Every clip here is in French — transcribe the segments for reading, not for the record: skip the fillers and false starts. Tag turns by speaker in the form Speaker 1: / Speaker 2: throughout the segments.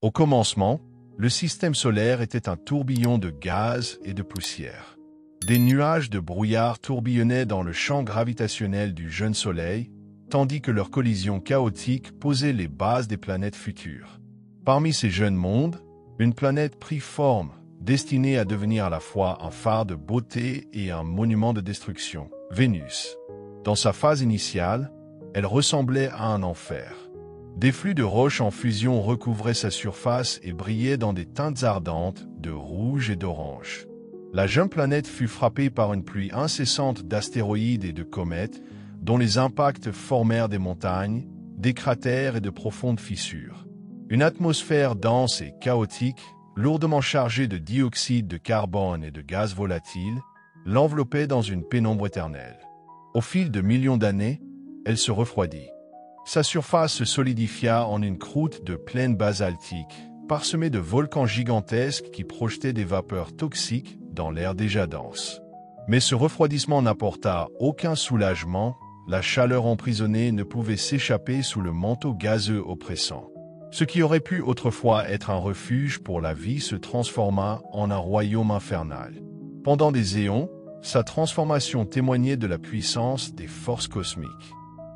Speaker 1: Au commencement, le système solaire était un tourbillon de gaz et de poussière. Des nuages de brouillard tourbillonnaient dans le champ gravitationnel du jeune Soleil, tandis que leur collision chaotique posait les bases des planètes futures. Parmi ces jeunes mondes, une planète prit forme, destinée à devenir à la fois un phare de beauté et un monument de destruction, Vénus. Dans sa phase initiale, elle ressemblait à un enfer. Des flux de roches en fusion recouvraient sa surface et brillaient dans des teintes ardentes de rouge et d'orange. La jeune planète fut frappée par une pluie incessante d'astéroïdes et de comètes, dont les impacts formèrent des montagnes, des cratères et de profondes fissures. Une atmosphère dense et chaotique, lourdement chargée de dioxyde de carbone et de gaz volatiles, l'enveloppait dans une pénombre éternelle. Au fil de millions d'années, elle se refroidit. Sa surface se solidifia en une croûte de plaine basaltique, parsemée de volcans gigantesques qui projetaient des vapeurs toxiques dans l'air déjà dense. Mais ce refroidissement n'apporta aucun soulagement, la chaleur emprisonnée ne pouvait s'échapper sous le manteau gazeux oppressant. Ce qui aurait pu autrefois être un refuge pour la vie se transforma en un royaume infernal. Pendant des éons, sa transformation témoignait de la puissance des forces cosmiques.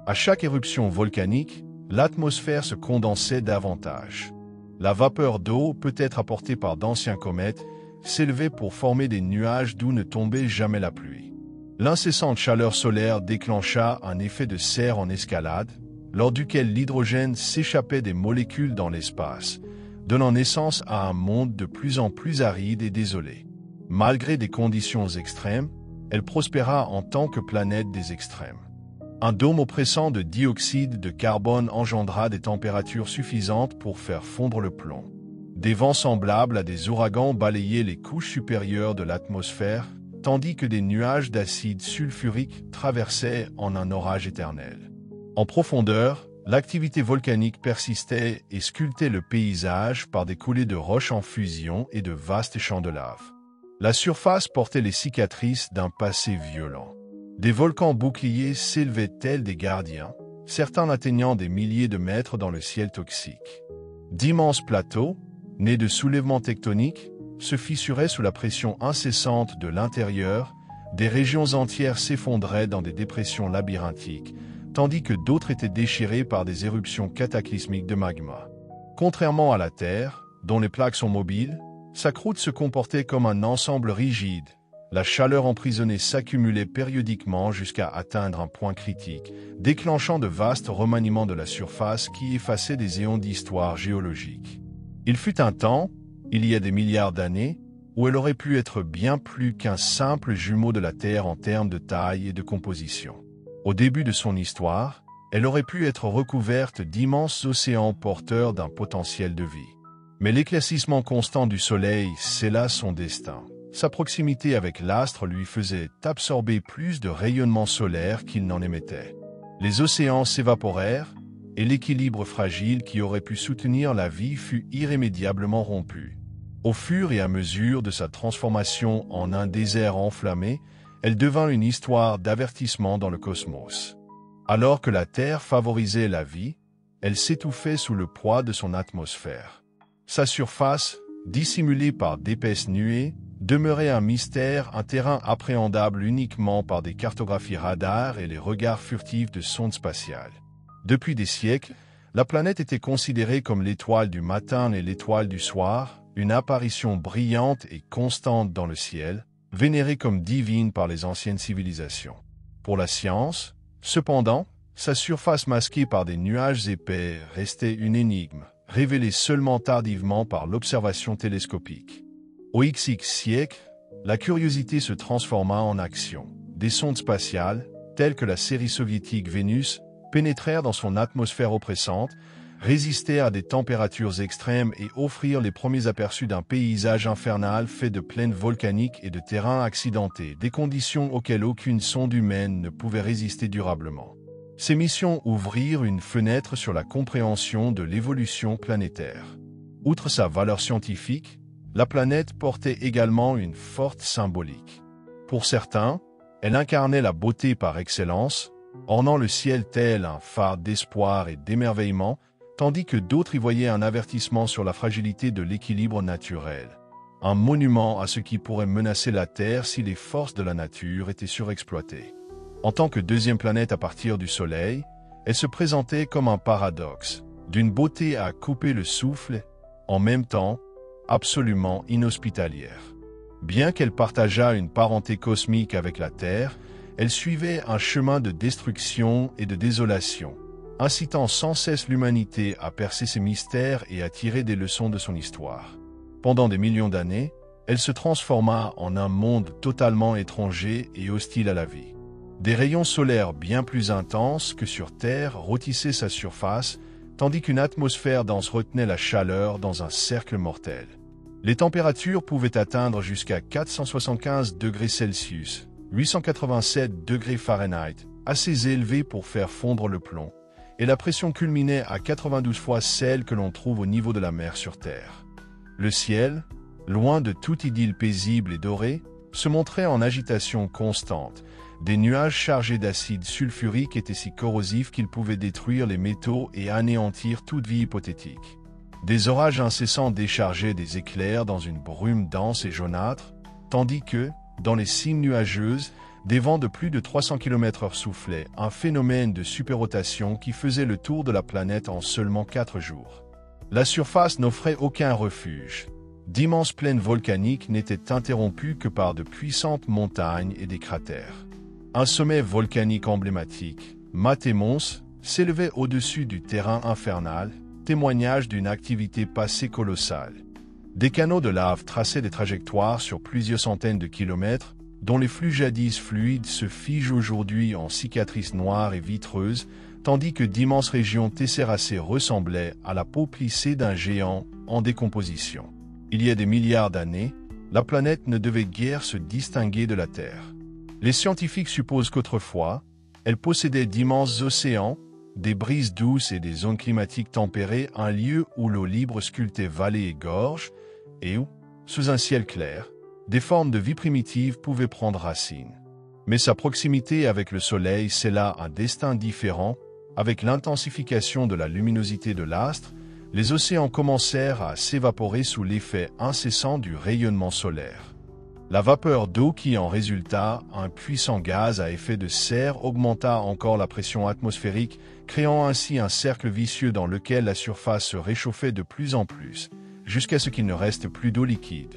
Speaker 1: À chaque éruption volcanique, l'atmosphère se condensait davantage. La vapeur d'eau, peut-être apportée par d'anciens comètes, s'élevait pour former des nuages d'où ne tombait jamais la pluie. L'incessante chaleur solaire déclencha un effet de serre en escalade, lors duquel l'hydrogène s'échappait des molécules dans l'espace, donnant naissance à un monde de plus en plus aride et désolé. Malgré des conditions extrêmes, elle prospéra en tant que planète des extrêmes. Un dôme oppressant de dioxyde de carbone engendra des températures suffisantes pour faire fondre le plomb. Des vents semblables à des ouragans balayaient les couches supérieures de l'atmosphère, tandis que des nuages d'acide sulfurique traversaient en un orage éternel. En profondeur, l'activité volcanique persistait et sculptait le paysage par des coulées de roches en fusion et de vastes champs de lave. La surface portait les cicatrices d'un passé violent. Des volcans boucliers s'élevaient tels des gardiens, certains atteignant des milliers de mètres dans le ciel toxique. D'immenses plateaux, nés de soulèvements tectoniques, se fissuraient sous la pression incessante de l'intérieur, des régions entières s'effondraient dans des dépressions labyrinthiques, tandis que d'autres étaient déchirées par des éruptions cataclysmiques de magma. Contrairement à la Terre, dont les plaques sont mobiles, sa croûte se comportait comme un ensemble rigide. La chaleur emprisonnée s'accumulait périodiquement jusqu'à atteindre un point critique, déclenchant de vastes remaniements de la surface qui effaçaient des éons d'histoire géologique. Il fut un temps, il y a des milliards d'années, où elle aurait pu être bien plus qu'un simple jumeau de la Terre en termes de taille et de composition. Au début de son histoire, elle aurait pu être recouverte d'immenses océans porteurs d'un potentiel de vie. Mais l'éclaircissement constant du Soleil scella son destin. Sa proximité avec l'astre lui faisait absorber plus de rayonnement solaire qu'il n'en émettait. Les océans s'évaporèrent, et l'équilibre fragile qui aurait pu soutenir la vie fut irrémédiablement rompu. Au fur et à mesure de sa transformation en un désert enflammé, elle devint une histoire d'avertissement dans le cosmos. Alors que la Terre favorisait la vie, elle s'étouffait sous le poids de son atmosphère. Sa surface, dissimulée par d'épaisses nuées, demeurait un mystère, un terrain appréhendable uniquement par des cartographies radars et les regards furtifs de sondes spatiales. Depuis des siècles, la planète était considérée comme l'étoile du matin et l'étoile du soir, une apparition brillante et constante dans le ciel, vénérée comme divine par les anciennes civilisations. Pour la science, cependant, sa surface masquée par des nuages épais restait une énigme, révélée seulement tardivement par l'observation télescopique. Au XX siècle, la curiosité se transforma en action. Des sondes spatiales, telles que la série soviétique Vénus, pénétrèrent dans son atmosphère oppressante, résistèrent à des températures extrêmes et offrirent les premiers aperçus d'un paysage infernal fait de plaines volcaniques et de terrains accidentés, des conditions auxquelles aucune sonde humaine ne pouvait résister durablement. Ces missions ouvrirent une fenêtre sur la compréhension de l'évolution planétaire. Outre sa valeur scientifique, la planète portait également une forte symbolique. Pour certains, elle incarnait la beauté par excellence, ornant le ciel tel un phare d'espoir et d'émerveillement, tandis que d'autres y voyaient un avertissement sur la fragilité de l'équilibre naturel. Un monument à ce qui pourrait menacer la Terre si les forces de la nature étaient surexploitées. En tant que deuxième planète à partir du Soleil, elle se présentait comme un paradoxe, d'une beauté à couper le souffle, en même temps, absolument inhospitalière. Bien qu'elle partageât une parenté cosmique avec la Terre, elle suivait un chemin de destruction et de désolation, incitant sans cesse l'humanité à percer ses mystères et à tirer des leçons de son histoire. Pendant des millions d'années, elle se transforma en un monde totalement étranger et hostile à la vie. Des rayons solaires bien plus intenses que sur Terre rôtissaient sa surface, tandis qu'une atmosphère dense retenait la chaleur dans un cercle mortel. Les températures pouvaient atteindre jusqu'à 475 degrés Celsius, 887 degrés Fahrenheit, assez élevés pour faire fondre le plomb, et la pression culminait à 92 fois celle que l'on trouve au niveau de la mer sur Terre. Le ciel, loin de toute idylle paisible et dorée, se montrait en agitation constante. Des nuages chargés d'acide sulfurique étaient si corrosifs qu'ils pouvaient détruire les métaux et anéantir toute vie hypothétique. Des orages incessants déchargeaient des éclairs dans une brume dense et jaunâtre, tandis que, dans les cimes nuageuses, des vents de plus de 300 km/h soufflaient, un phénomène de superrotation qui faisait le tour de la planète en seulement 4 jours. La surface n'offrait aucun refuge. D'immenses plaines volcaniques n'étaient interrompues que par de puissantes montagnes et des cratères. Un sommet volcanique emblématique, Mate Mons, s'élevait au-dessus du terrain infernal, témoignage d'une activité passée colossale. Des canaux de lave traçaient des trajectoires sur plusieurs centaines de kilomètres, dont les flux jadis fluides se figent aujourd'hui en cicatrices noires et vitreuses, tandis que d'immenses régions tesséracées ressemblaient à la peau plissée d'un géant en décomposition. Il y a des milliards d'années, la planète ne devait guère se distinguer de la Terre. Les scientifiques supposent qu'autrefois, elle possédait d'immenses océans, des brises douces et des zones climatiques tempérées, un lieu où l'eau libre sculptait vallées et gorges, et où, sous un ciel clair, des formes de vie primitive pouvaient prendre racine. Mais sa proximité avec le Soleil scella un destin différent. Avec l'intensification de la luminosité de l'astre, les océans commencèrent à s'évaporer sous l'effet incessant du rayonnement solaire. La vapeur d'eau qui en résulta, un puissant gaz à effet de serre, augmenta encore la pression atmosphérique, créant ainsi un cercle vicieux dans lequel la surface se réchauffait de plus en plus, jusqu'à ce qu'il ne reste plus d'eau liquide.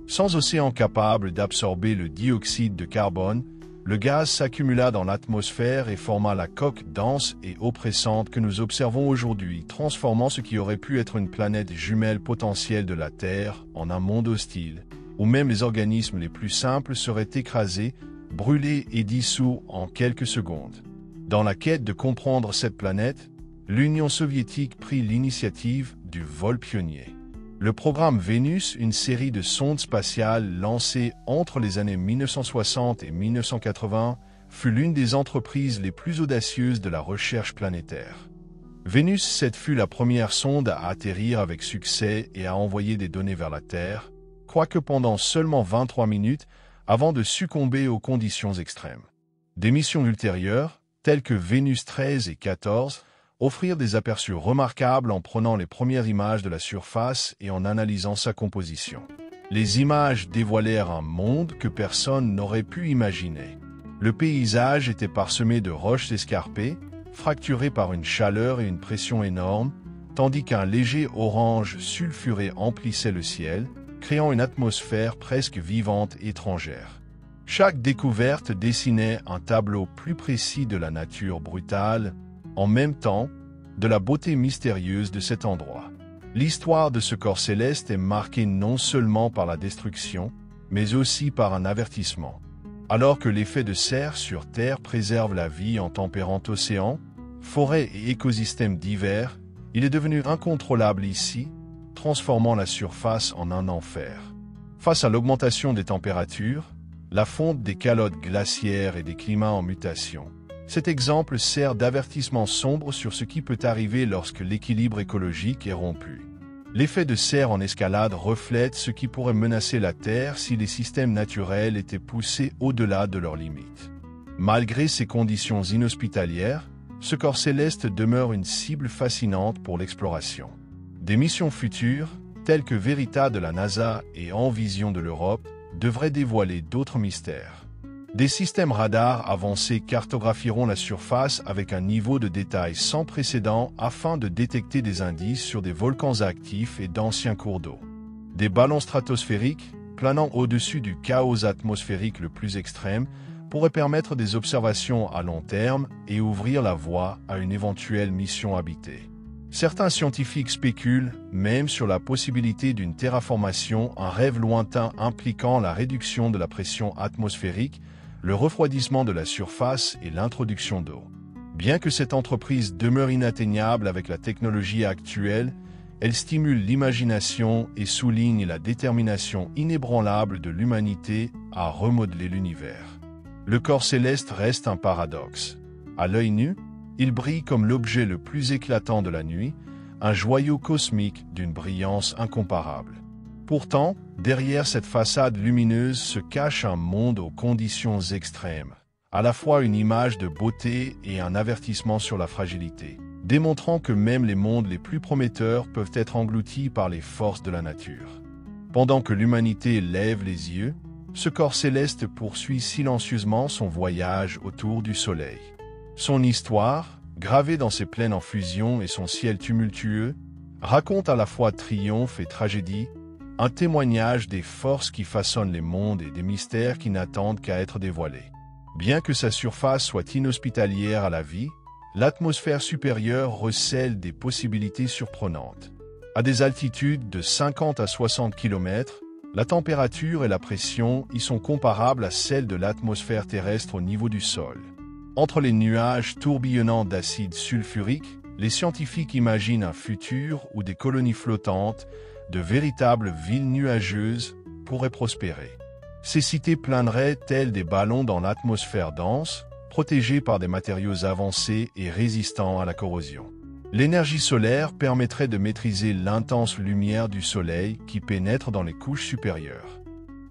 Speaker 1: Sans océan capable d'absorber le dioxyde de carbone, le gaz s'accumula dans l'atmosphère et forma la coque dense et oppressante que nous observons aujourd'hui, transformant ce qui aurait pu être une planète jumelle potentielle de la Terre en un monde hostile, où même les organismes les plus simples seraient écrasés, brûlés et dissous en quelques secondes. Dans la quête de comprendre cette planète, l'Union soviétique prit l'initiative du vol pionnier. Le programme Vénus, une série de sondes spatiales lancées entre les années 1960 et 1980, fut l'une des entreprises les plus audacieuses de la recherche planétaire. Vénus 7 fut la première sonde à atterrir avec succès et à envoyer des données vers la Terre, quoique pendant seulement 23 minutes avant de succomber aux conditions extrêmes. Des missions ultérieures, telles que Vénus 13 et 14, offrirent des aperçus remarquables en prenant les premières images de la surface et en analysant sa composition. Les images dévoilèrent un monde que personne n'aurait pu imaginer. Le paysage était parsemé de roches escarpées, fracturées par une chaleur et une pression énormes, tandis qu'un léger orange sulfuré emplissait le ciel, créant une atmosphère presque vivante étrangère. Chaque découverte dessinait un tableau plus précis de la nature brutale, en même temps, de la beauté mystérieuse de cet endroit. L'histoire de ce corps céleste est marquée non seulement par la destruction, mais aussi par un avertissement. Alors que l'effet de serre sur Terre préserve la vie en tempérant océans, forêts et écosystèmes divers, il est devenu incontrôlable ici, transformant la surface en un enfer. Face à l'augmentation des températures, la fonte des calottes glaciaires et des climats en mutation, cet exemple sert d'avertissement sombre sur ce qui peut arriver lorsque l'équilibre écologique est rompu. L'effet de serre en escalade reflète ce qui pourrait menacer la Terre si les systèmes naturels étaient poussés au-delà de leurs limites. Malgré ces conditions inhospitalières, ce corps céleste demeure une cible fascinante pour l'exploration. Des missions futures, telles que Verita de la NASA et Envision de l'Europe, devraient dévoiler d'autres mystères. Des systèmes radars avancés cartographieront la surface avec un niveau de détail sans précédent afin de détecter des indices sur des volcans actifs et d'anciens cours d'eau. Des ballons stratosphériques, planant au-dessus du chaos atmosphérique le plus extrême, pourraient permettre des observations à long terme et ouvrir la voie à une éventuelle mission habitée. Certains scientifiques spéculent même sur la possibilité d'une terraformation, un rêve lointain impliquant la réduction de la pression atmosphérique, le refroidissement de la surface et l'introduction d'eau. Bien que cette entreprise demeure inatteignable avec la technologie actuelle, elle stimule l'imagination et souligne la détermination inébranlable de l'humanité à remodeler l'univers. Le corps céleste reste un paradoxe. À l'œil nu, il brille comme l'objet le plus éclatant de la nuit, un joyau cosmique d'une brillance incomparable. Pourtant, derrière cette façade lumineuse se cache un monde aux conditions extrêmes, à la fois une image de beauté et un avertissement sur la fragilité, démontrant que même les mondes les plus prometteurs peuvent être engloutis par les forces de la nature. Pendant que l'humanité lève les yeux, ce corps céleste poursuit silencieusement son voyage autour du Soleil. Son histoire, gravée dans ses plaines en fusion et son ciel tumultueux, raconte à la fois triomphe et tragédie, un témoignage des forces qui façonnent les mondes et des mystères qui n'attendent qu'à être dévoilés. Bien que sa surface soit inhospitalière à la vie, l'atmosphère supérieure recèle des possibilités surprenantes. À des altitudes de 50 à 60 km, la température et la pression y sont comparables à celles de l'atmosphère terrestre au niveau du sol. Entre les nuages tourbillonnants d'acide sulfurique, les scientifiques imaginent un futur où des colonies flottantes, de véritables villes nuageuses, pourraient prospérer. Ces cités planeraient telles des ballons dans l'atmosphère dense, protégés par des matériaux avancés et résistants à la corrosion. L'énergie solaire permettrait de maîtriser l'intense lumière du Soleil qui pénètre dans les couches supérieures.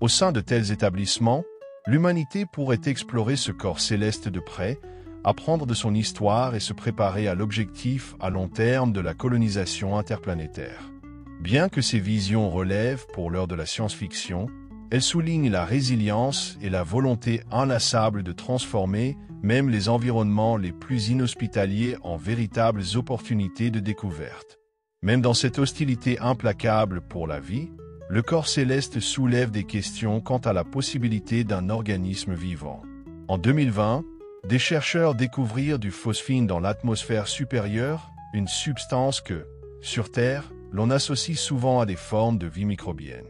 Speaker 1: Au sein de tels établissements, l'humanité pourrait explorer ce corps céleste de près, apprendre de son histoire et se préparer à l'objectif à long terme de la colonisation interplanétaire. Bien que ces visions relèvent pour l'heure de la science-fiction, elles soulignent la résilience et la volonté inlassable de transformer même les environnements les plus inhospitaliers en véritables opportunités de découverte. Même dans cette hostilité implacable pour la vie, le corps céleste soulève des questions quant à la possibilité d'un organisme vivant. En 2020, des chercheurs découvrirent du phosphine dans l'atmosphère supérieure, une substance que, sur Terre, l'on associe souvent à des formes de vie microbienne.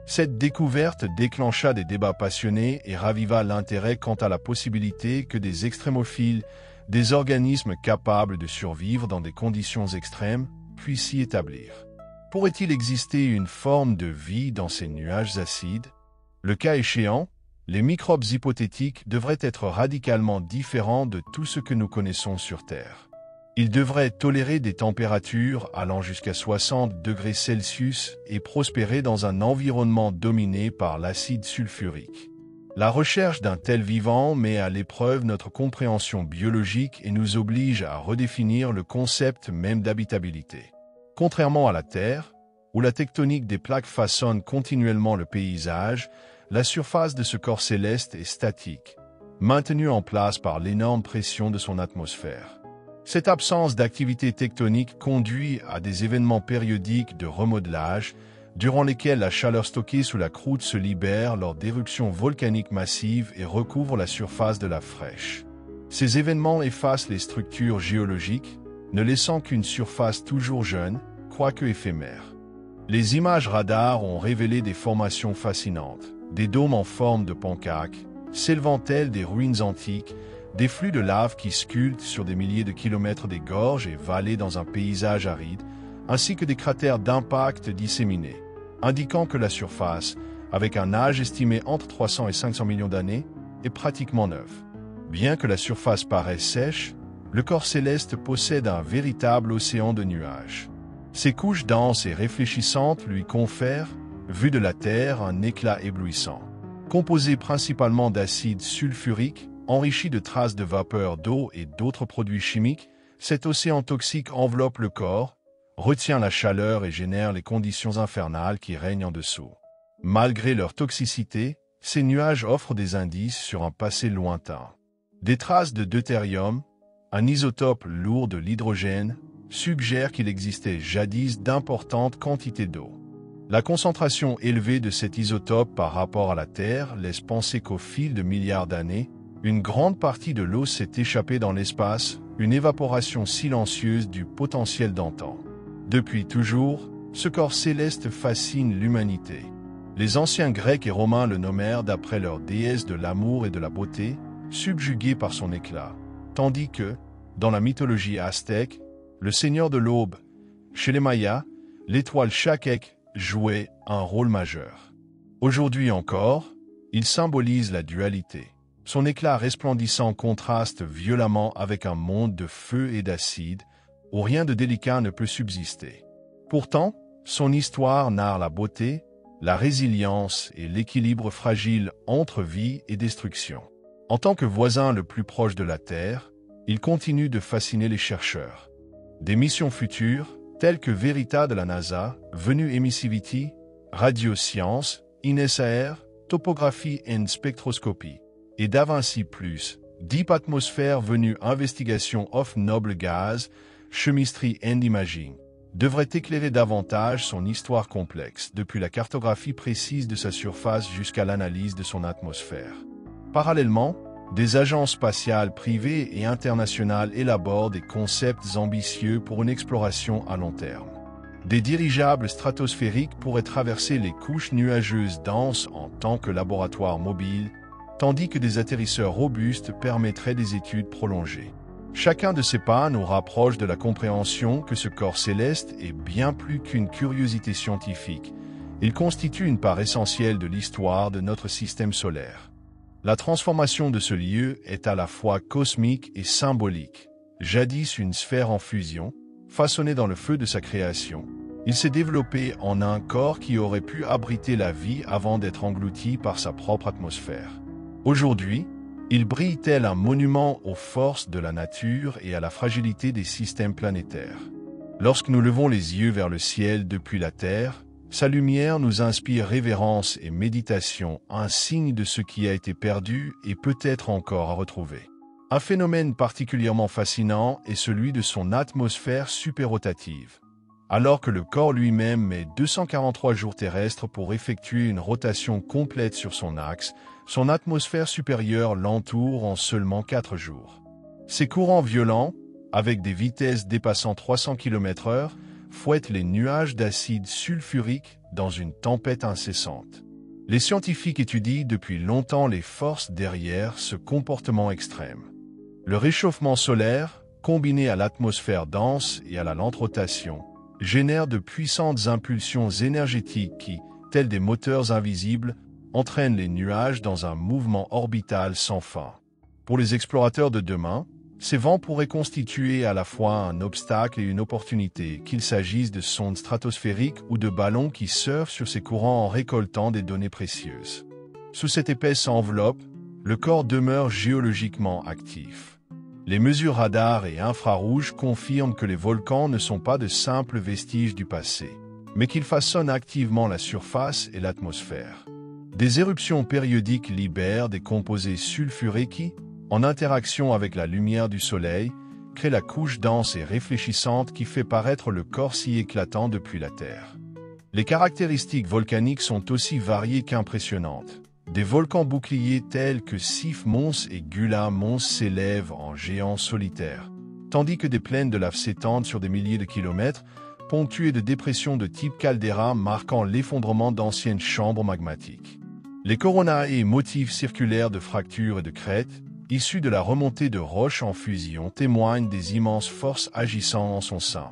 Speaker 1: Cette découverte déclencha des débats passionnés et raviva l'intérêt quant à la possibilité que des extrémophiles, des organismes capables de survivre dans des conditions extrêmes, puissent s'y établir. Pourrait-il exister une forme de vie dans ces nuages acides? Le cas échéant, les microbes hypothétiques devraient être radicalement différents de tout ce que nous connaissons sur Terre. Ils devraient tolérer des températures allant jusqu'à 60 degrés Celsius et prospérer dans un environnement dominé par l'acide sulfurique. La recherche d'un tel vivant met à l'épreuve notre compréhension biologique et nous oblige à redéfinir le concept même d'habitabilité. Contrairement à la Terre, où la tectonique des plaques façonne continuellement le paysage, la surface de ce corps céleste est statique, maintenue en place par l'énorme pression de son atmosphère. Cette absence d'activité tectonique conduit à des événements périodiques de remodelage, durant lesquels la chaleur stockée sous la croûte se libère lors d'éruptions volcaniques massives et recouvre la surface de la fraîche. Ces événements effacent les structures géologiques, ne laissant qu'une surface toujours jeune, quoique éphémère. Les images radars ont révélé des formations fascinantes, des dômes en forme de pancake, s'élevant tels des ruines antiques, des flux de lave qui sculptent sur des milliers de kilomètres des gorges et vallées dans un paysage aride, ainsi que des cratères d'impact disséminés, indiquant que la surface, avec un âge estimé entre 300 et 500 millions d'années, est pratiquement neuve. Bien que la surface paraisse sèche, le corps céleste possède un véritable océan de nuages. Ces couches denses et réfléchissantes lui confèrent, vu de la Terre, un éclat éblouissant. Composé principalement d'acide sulfurique, enrichi de traces de vapeur d'eau et d'autres produits chimiques, cet océan toxique enveloppe le corps, retient la chaleur et génère les conditions infernales qui règnent en dessous. Malgré leur toxicité, ces nuages offrent des indices sur un passé lointain. Des traces de deutérium, un isotope lourd de l'hydrogène, suggèrent qu'il existait jadis d'importantes quantités d'eau. La concentration élevée de cet isotope par rapport à la Terre laisse penser qu'au fil de milliards d'années, une grande partie de l'eau s'est échappée dans l'espace, une évaporation silencieuse du potentiel d'antan. Depuis toujours, ce corps céleste fascine l'humanité. Les anciens Grecs et Romains le nommèrent d'après leur déesse de l'amour et de la beauté, subjuguée par son éclat, tandis que, dans la mythologie aztèque, le seigneur de l'aube, chez les Mayas, l'étoile Chakek jouait un rôle majeur. Aujourd'hui encore, il symbolise la dualité. Son éclat resplendissant contraste violemment avec un monde de feu et d'acide, où rien de délicat ne peut subsister. Pourtant, son histoire narre la beauté, la résilience et l'équilibre fragile entre vie et destruction. En tant que voisin le plus proche de la Terre, il continue de fasciner les chercheurs. Des missions futures, telles que Verita de la NASA, Venue Emissivity, Radioscience, INESAR, Topographie and Spectroscopie, et d'Avanci Plus, Deep Atmosphere Venue Investigation of Noble Gas, Chemistry and Imaging, devrait éclairer davantage son histoire complexe, depuis la cartographie précise de sa surface jusqu'à l'analyse de son atmosphère. Parallèlement, des agences spatiales privées et internationales élaborent des concepts ambitieux pour une exploration à long terme. Des dirigeables stratosphériques pourraient traverser les couches nuageuses denses en tant que laboratoire mobile, tandis que des atterrisseurs robustes permettraient des études prolongées. Chacun de ces pas nous rapproche de la compréhension que ce corps céleste est bien plus qu'une curiosité scientifique. Il constitue une part essentielle de l'histoire de notre système solaire. La transformation de ce lieu est à la fois cosmique et symbolique. Jadis une sphère en fusion, façonnée dans le feu de sa création, il s'est développé en un corps qui aurait pu abriter la vie avant d'être englouti par sa propre atmosphère. Aujourd'hui, il brille tel un monument aux forces de la nature et à la fragilité des systèmes planétaires. Lorsque nous levons les yeux vers le ciel depuis la Terre, sa lumière nous inspire révérence et méditation, un signe de ce qui a été perdu et peut-être encore à retrouver. Un phénomène particulièrement fascinant est celui de son atmosphère superrotative. Alors que le corps lui-même met 243 jours terrestres pour effectuer une rotation complète sur son axe, son atmosphère supérieure l'entoure en seulement 4 jours. Ces courants violents, avec des vitesses dépassant 300 km/h, fouettent les nuages d'acide sulfurique dans une tempête incessante. Les scientifiques étudient depuis longtemps les forces derrière ce comportement extrême. Le réchauffement solaire, combiné à l'atmosphère dense et à la lente rotation, génère de puissantes impulsions énergétiques qui, tels des moteurs invisibles, entraînent les nuages dans un mouvement orbital sans fin. Pour les explorateurs de demain, ces vents pourraient constituer à la fois un obstacle et une opportunité, qu'il s'agisse de sondes stratosphériques ou de ballons qui surfent sur ces courants en récoltant des données précieuses. Sous cette épaisse enveloppe, le corps demeure géologiquement actif. Les mesures radars et infrarouges confirment que les volcans ne sont pas de simples vestiges du passé, mais qu'ils façonnent activement la surface et l'atmosphère. Des éruptions périodiques libèrent des composés sulfurés qui, en interaction avec la lumière du soleil, créent la couche dense et réfléchissante qui fait paraître le corps si éclatant depuis la Terre. Les caractéristiques volcaniques sont aussi variées qu'impressionnantes. Des volcans boucliers tels que Sif Mons et Gula Mons s'élèvent en géants solitaires, tandis que des plaines de lave s'étendent sur des milliers de kilomètres, ponctuées de dépressions de type caldeira marquant l'effondrement d'anciennes chambres magmatiques. Les coronae, motifs circulaires de fractures et de crêtes, issus de la remontée de roches en fusion, témoignent des immenses forces agissant en son sein.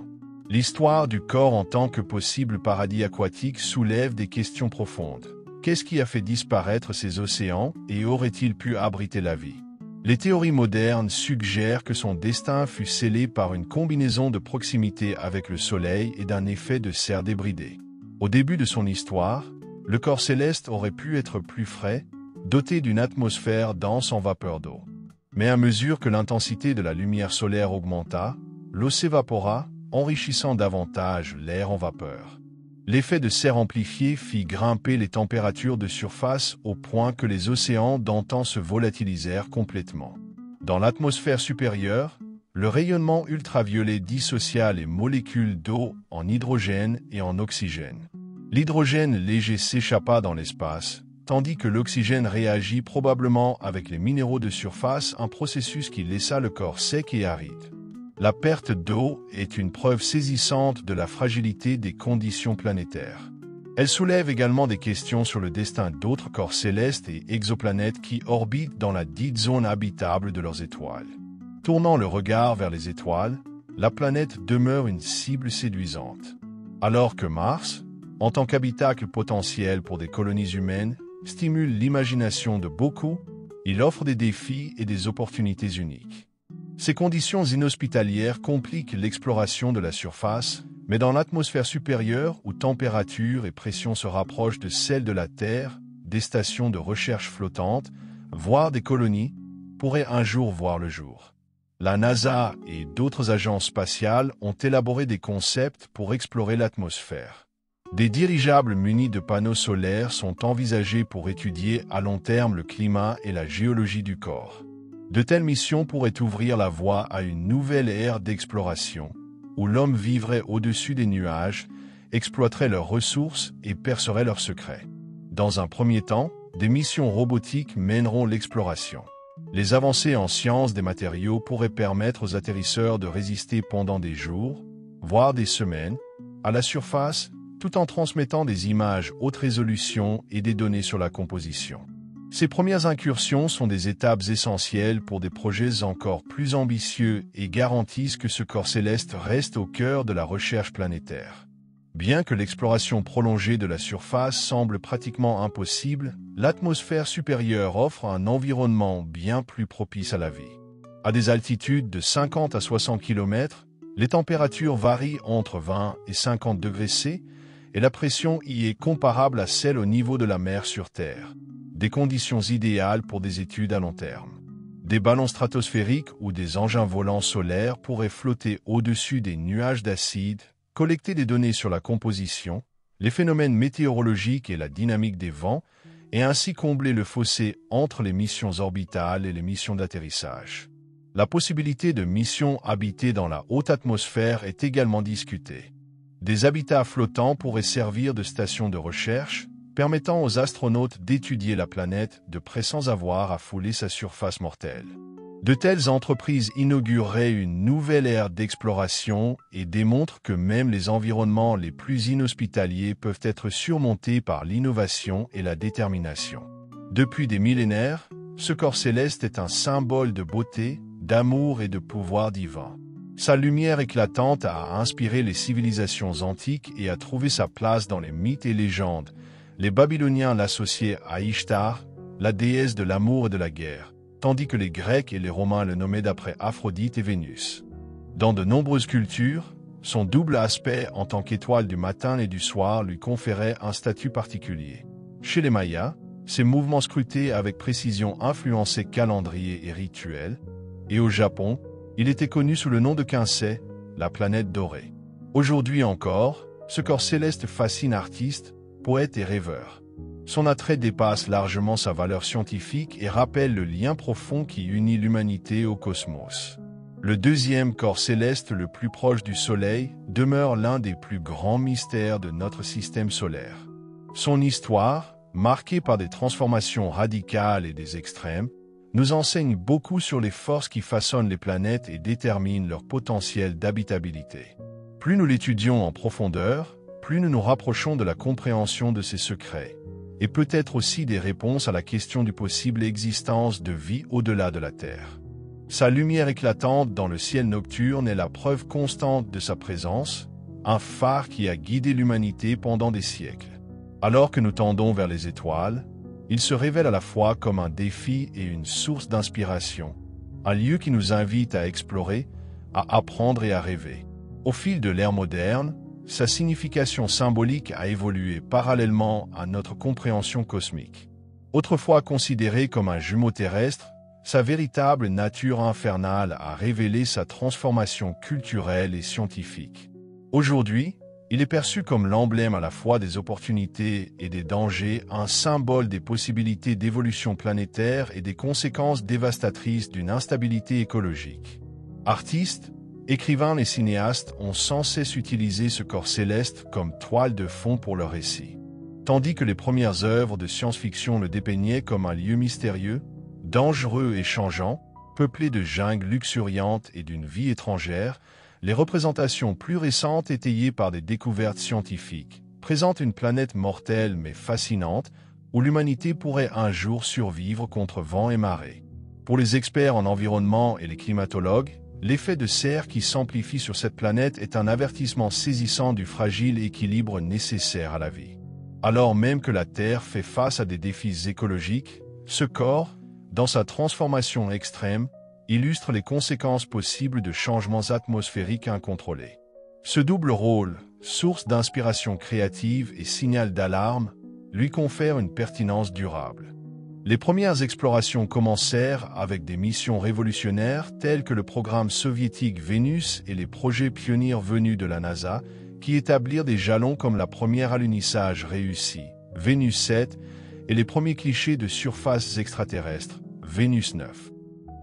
Speaker 1: L'histoire du corps en tant que possible paradis aquatique soulève des questions profondes. Qu'est-ce qui a fait disparaître ces océans et aurait-il pu abriter la vie? Les théories modernes suggèrent que son destin fut scellé par une combinaison de proximité avec le Soleil et d'un effet de serre débridée. Au début de son histoire, le corps céleste aurait pu être plus frais, doté d'une atmosphère dense en vapeur d'eau. Mais à mesure que l'intensité de la lumière solaire augmenta, l'eau s'évapora, enrichissant davantage l'air en vapeur. L'effet de serre amplifié fit grimper les températures de surface au point que les océans d'antan se volatilisèrent complètement. Dans l'atmosphère supérieure, le rayonnement ultraviolet dissocia les molécules d'eau en hydrogène et en oxygène. L'hydrogène léger s'échappa dans l'espace, tandis que l'oxygène réagit probablement avec les minéraux de surface, un processus qui laissa le corps sec et aride. La perte d'eau est une preuve saisissante de la fragilité des conditions planétaires. Elle soulève également des questions sur le destin d'autres corps célestes et exoplanètes qui orbitent dans la dite zone habitable de leurs étoiles. Tournant le regard vers les étoiles, la planète demeure une cible séduisante. Alors que Mars, en tant qu'habitacle potentiel pour des colonies humaines, stimule l'imagination de beaucoup, il offre des défis et des opportunités uniques. Ces conditions inhospitalières compliquent l'exploration de la surface, mais dans l'atmosphère supérieure où température et pression se rapprochent de celles de la Terre, des stations de recherche flottantes, voire des colonies, pourraient un jour voir le jour. La NASA et d'autres agences spatiales ont élaboré des concepts pour explorer l'atmosphère. Des dirigeables munis de panneaux solaires sont envisagés pour étudier à long terme le climat et la géologie du corps. De telles missions pourraient ouvrir la voie à une nouvelle ère d'exploration, où l'homme vivrait au-dessus des nuages, exploiterait leurs ressources et percerait leurs secrets. Dans un premier temps, des missions robotiques mèneront l'exploration. Les avancées en sciences des matériaux pourraient permettre aux atterrisseurs de résister pendant des jours, voire des semaines, à la surface, tout en transmettant des images haute résolution et des données sur la composition. Ces premières incursions sont des étapes essentielles pour des projets encore plus ambitieux et garantissent que ce corps céleste reste au cœur de la recherche planétaire. Bien que l'exploration prolongée de la surface semble pratiquement impossible, l'atmosphère supérieure offre un environnement bien plus propice à la vie. À des altitudes de 50 à 60 km, les températures varient entre 20 et 50 degrés C et la pression y est comparable à celle au niveau de la mer sur Terre. Des conditions idéales pour des études à long terme. Des ballons stratosphériques ou des engins volants solaires pourraient flotter au-dessus des nuages d'acide, collecter des données sur la composition, les phénomènes météorologiques et la dynamique des vents, et ainsi combler le fossé entre les missions orbitales et les missions d'atterrissage. La possibilité de missions habitées dans la haute atmosphère est également discutée. Des habitats flottants pourraient servir de stations de recherche, permettant aux astronautes d'étudier la planète de près sans avoir à fouler sa surface mortelle. De telles entreprises inaugureraient une nouvelle ère d'exploration et démontrent que même les environnements les plus inhospitaliers peuvent être surmontés par l'innovation et la détermination. Depuis des millénaires, ce corps céleste est un symbole de beauté, d'amour et de pouvoir divin. Sa lumière éclatante a inspiré les civilisations antiques et a trouvé sa place dans les mythes et légendes. Les Babyloniens l'associaient à Ishtar, la déesse de l'amour et de la guerre, tandis que les Grecs et les Romains le nommaient d'après Aphrodite et Vénus. Dans de nombreuses cultures, son double aspect en tant qu'étoile du matin et du soir lui conférait un statut particulier. Chez les Mayas, ses mouvements scrutés avec précision influençaient calendrier et rituels, et au Japon, il était connu sous le nom de Quinsay, la planète dorée. Aujourd'hui encore, ce corps céleste fascine artistes, poète et rêveur. Son attrait dépasse largement sa valeur scientifique et rappelle le lien profond qui unit l'humanité au cosmos. Le deuxième corps céleste le plus proche du Soleil demeure l'un des plus grands mystères de notre système solaire. Son histoire, marquée par des transformations radicales et des extrêmes, nous enseigne beaucoup sur les forces qui façonnent les planètes et déterminent leur potentiel d'habitabilité. Plus nous l'étudions en profondeur, plus nous nous rapprochons de la compréhension de ses secrets, et peut-être aussi des réponses à la question du possible existence de vie au-delà de la Terre. Sa lumière éclatante dans le ciel nocturne est la preuve constante de sa présence, un phare qui a guidé l'humanité pendant des siècles. Alors que nous tendons vers les étoiles, il se révèle à la fois comme un défi et une source d'inspiration, un lieu qui nous invite à explorer, à apprendre et à rêver. Au fil de l'ère moderne, sa signification symbolique a évolué parallèlement à notre compréhension cosmique. Autrefois considéré comme un jumeau terrestre, sa véritable nature infernale a révélé sa transformation culturelle et scientifique. Aujourd'hui, il est perçu comme l'emblème à la fois des opportunités et des dangers, un symbole des possibilités d'évolution planétaire et des conséquences dévastatrices d'une instabilité écologique. Artistes, écrivains et cinéastes ont sans cesse utilisé ce corps céleste comme toile de fond pour leurs récits. Tandis que les premières œuvres de science-fiction le dépeignaient comme un lieu mystérieux, dangereux et changeant, peuplé de jungles luxuriantes et d'une vie étrangère, les représentations plus récentes étayées par des découvertes scientifiques présentent une planète mortelle mais fascinante où l'humanité pourrait un jour survivre contre vent et marée. Pour les experts en environnement et les climatologues, l'effet de serre qui s'amplifie sur cette planète est un avertissement saisissant du fragile équilibre nécessaire à la vie. Alors même que la Terre fait face à des défis écologiques, ce corps, dans sa transformation extrême, illustre les conséquences possibles de changements atmosphériques incontrôlés. Ce double rôle, source d'inspiration créative et signal d'alarme, lui confère une pertinence durable. Les premières explorations commencèrent avec des missions révolutionnaires telles que le programme soviétique Vénus et les projets pionniers venus de la NASA, qui établirent des jalons comme la première alunissage réussi, Vénus 7, et les premiers clichés de surfaces extraterrestres, Vénus 9.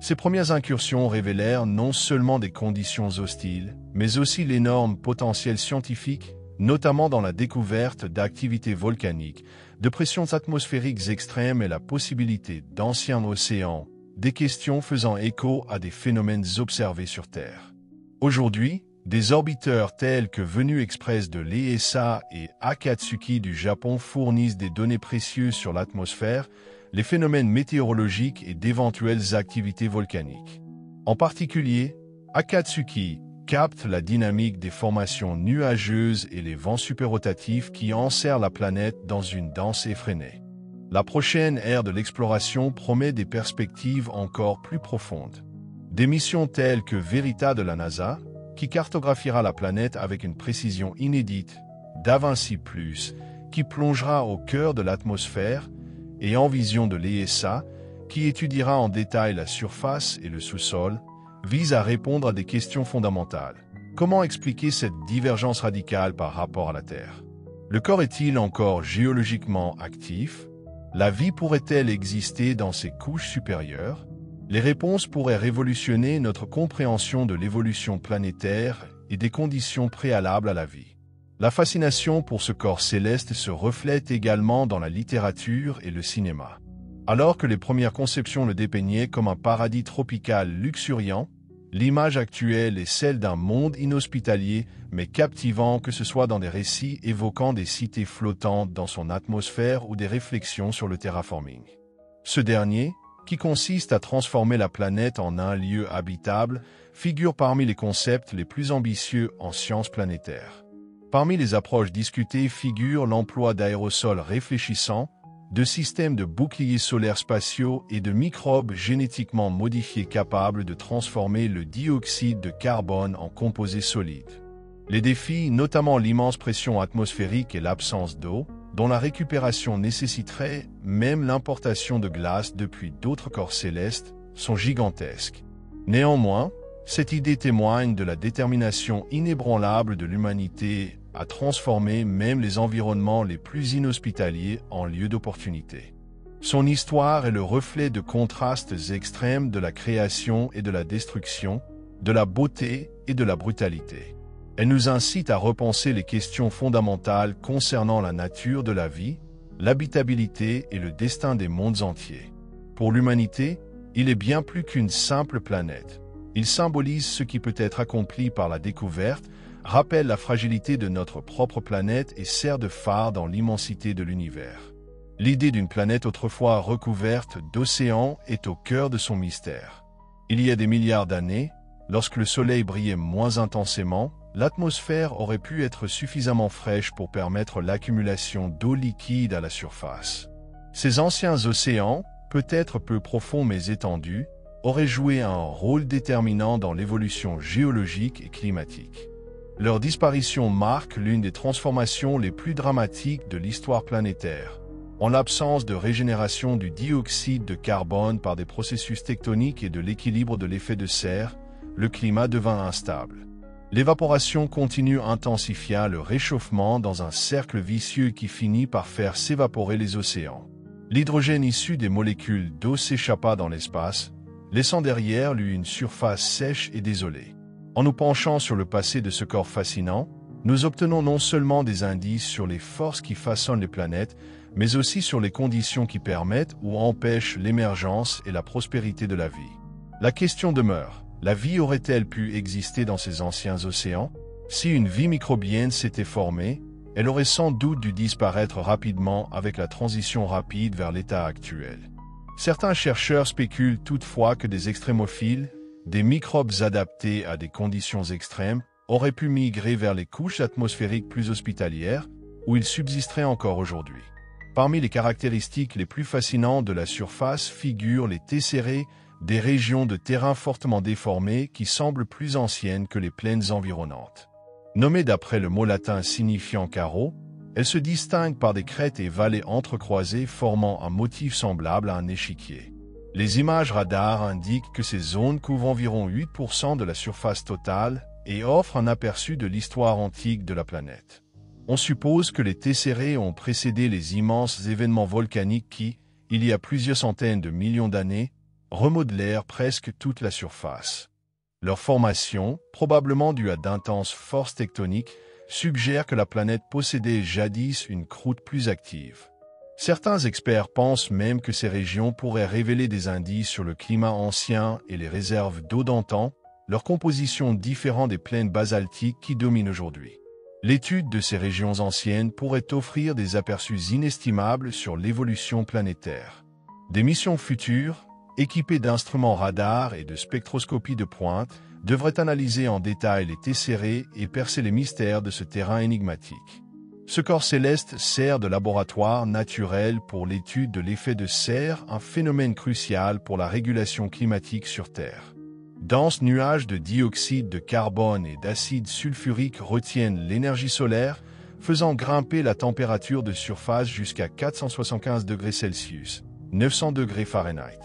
Speaker 1: Ces premières incursions révélèrent non seulement des conditions hostiles, mais aussi l'énorme potentiel scientifique, notamment dans la découverte d'activités volcaniques, de pressions atmosphériques extrêmes et la possibilité d'anciens océans, des questions faisant écho à des phénomènes observés sur Terre. Aujourd'hui, des orbiteurs tels que Venus Express de l'ESA et Akatsuki du Japon fournissent des données précieuses sur l'atmosphère, les phénomènes météorologiques et d'éventuelles activités volcaniques. En particulier, Akatsuki capte la dynamique des formations nuageuses et les vents superrotatifs qui enserrent la planète dans une danse effrénée. La prochaine ère de l'exploration promet des perspectives encore plus profondes. Des missions telles que Verita de la NASA, qui cartographiera la planète avec une précision inédite, DaVinci+, qui plongera au cœur de l'atmosphère, et Envision de l'ESA, qui étudiera en détail la surface et le sous-sol, vise à répondre à des questions fondamentales. Comment expliquer cette divergence radicale par rapport à la Terre? Le corps est-il encore géologiquement actif? La vie pourrait-elle exister dans ses couches supérieures? Les réponses pourraient révolutionner notre compréhension de l'évolution planétaire et des conditions préalables à la vie. La fascination pour ce corps céleste se reflète également dans la littérature et le cinéma. Alors que les premières conceptions le dépeignaient comme un paradis tropical luxuriant, l'image actuelle est celle d'un monde inhospitalier mais captivant, que ce soit dans des récits évoquant des cités flottantes dans son atmosphère ou des réflexions sur le terraforming. Ce dernier, qui consiste à transformer la planète en un lieu habitable, figure parmi les concepts les plus ambitieux en sciences planétaires. Parmi les approches discutées figure l'emploi d'aérosols réfléchissants, de systèmes de boucliers solaires spatiaux et de microbes génétiquement modifiés capables de transformer le dioxyde de carbone en composés solides. Les défis, notamment l'immense pression atmosphérique et l'absence d'eau, dont la récupération nécessiterait même l'importation de glace depuis d'autres corps célestes, sont gigantesques. Néanmoins, cette idée témoigne de la détermination inébranlable de l'humanité à transformer même les environnements les plus inhospitaliers en lieux d'opportunité. Son histoire est le reflet de contrastes extrêmes de la création et de la destruction, de la beauté et de la brutalité. Elle nous incite à repenser les questions fondamentales concernant la nature de la vie, l'habitabilité et le destin des mondes entiers. Pour l'humanité, il est bien plus qu'une simple planète. Il symbolise ce qui peut être accompli par la découverte, rappelle la fragilité de notre propre planète et sert de phare dans l'immensité de l'univers. L'idée d'une planète autrefois recouverte d'océans est au cœur de son mystère. Il y a des milliards d'années, lorsque le Soleil brillait moins intensément, l'atmosphère aurait pu être suffisamment fraîche pour permettre l'accumulation d'eau liquide à la surface. Ces anciens océans, peut-être peu profonds mais étendus, auraient joué un rôle déterminant dans l'évolution géologique et climatique. Leur disparition marque l'une des transformations les plus dramatiques de l'histoire planétaire. En l'absence de régénération du dioxyde de carbone par des processus tectoniques et de l'équilibre de l'effet de serre, le climat devint instable. L'évaporation continue intensifiant le réchauffement dans un cercle vicieux qui finit par faire s'évaporer les océans. L'hydrogène issu des molécules d'eau s'échappa dans l'espace, laissant derrière lui une surface sèche et désolée. En nous penchant sur le passé de ce corps fascinant, nous obtenons non seulement des indices sur les forces qui façonnent les planètes, mais aussi sur les conditions qui permettent ou empêchent l'émergence et la prospérité de la vie. La question demeure, la vie aurait-elle pu exister dans ces anciens océans? Si une vie microbienne s'était formée, elle aurait sans doute dû disparaître rapidement avec la transition rapide vers l'état actuel. Certains chercheurs spéculent toutefois que des extrémophiles, des microbes adaptés à des conditions extrêmes, auraient pu migrer vers les couches atmosphériques plus hospitalières, où ils subsisteraient encore aujourd'hui. Parmi les caractéristiques les plus fascinantes de la surface figurent les tessérés, des régions de terrain fortement déformées qui semblent plus anciennes que les plaines environnantes. Nommées d'après le mot latin signifiant carreau, elles se distinguent par des crêtes et vallées entrecroisées formant un motif semblable à un échiquier. Les images radar indiquent que ces zones couvrent environ 8% de la surface totale et offrent un aperçu de l'histoire antique de la planète. On suppose que les tessérés ont précédé les immenses événements volcaniques qui, il y a plusieurs centaines de millions d'années, remodelèrent presque toute la surface. Leur formation, probablement due à d'intenses forces tectoniques, suggère que la planète possédait jadis une croûte plus active. Certains experts pensent même que ces régions pourraient révéler des indices sur le climat ancien et les réserves d'eau d'antan, leur composition différente des plaines basaltiques qui dominent aujourd'hui. L'étude de ces régions anciennes pourrait offrir des aperçus inestimables sur l'évolution planétaire. Des missions futures, équipées d'instruments radar et de spectroscopie de pointe, devraient analyser en détail les tessérés et percer les mystères de ce terrain énigmatique. Ce corps céleste sert de laboratoire naturel pour l'étude de l'effet de serre, un phénomène crucial pour la régulation climatique sur Terre. Denses nuages de dioxyde de carbone et d'acide sulfurique retiennent l'énergie solaire, faisant grimper la température de surface jusqu'à 475 degrés Celsius, 900 degrés Fahrenheit.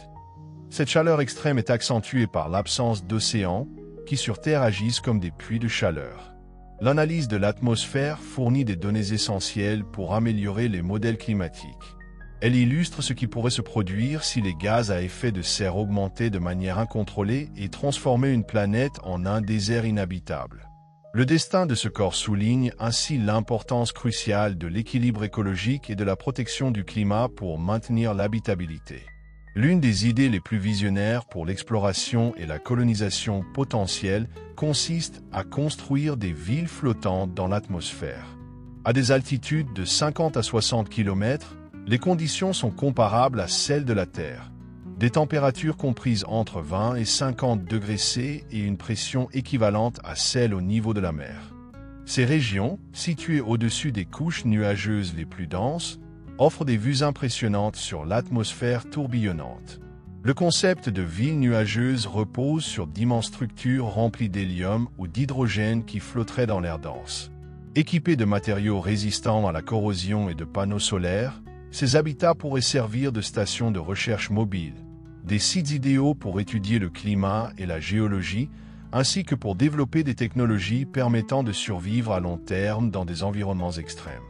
Speaker 1: Cette chaleur extrême est accentuée par l'absence d'océans, qui sur Terre agissent comme des puits de chaleur. L'analyse de l'atmosphère fournit des données essentielles pour améliorer les modèles climatiques. Elle illustre ce qui pourrait se produire si les gaz à effet de serre augmentaient de manière incontrôlée et transformaient une planète en un désert inhabitable. Le destin de ce corps souligne ainsi l'importance cruciale de l'équilibre écologique et de la protection du climat pour maintenir l'habitabilité. L'une des idées les plus visionnaires pour l'exploration et la colonisation potentielle consiste à construire des villes flottantes dans l'atmosphère. À des altitudes de 50 à 60 km, les conditions sont comparables à celles de la Terre. Des températures comprises entre 20 et 50 degrés C et une pression équivalente à celle au niveau de la mer. Ces régions, situées au-dessus des couches nuageuses les plus denses, offre des vues impressionnantes sur l'atmosphère tourbillonnante. Le concept de ville nuageuse repose sur d'immenses structures remplies d'hélium ou d'hydrogène qui flotteraient dans l'air dense. Équipés de matériaux résistants à la corrosion et de panneaux solaires, ces habitats pourraient servir de stations de recherche mobiles, des sites idéaux pour étudier le climat et la géologie, ainsi que pour développer des technologies permettant de survivre à long terme dans des environnements extrêmes.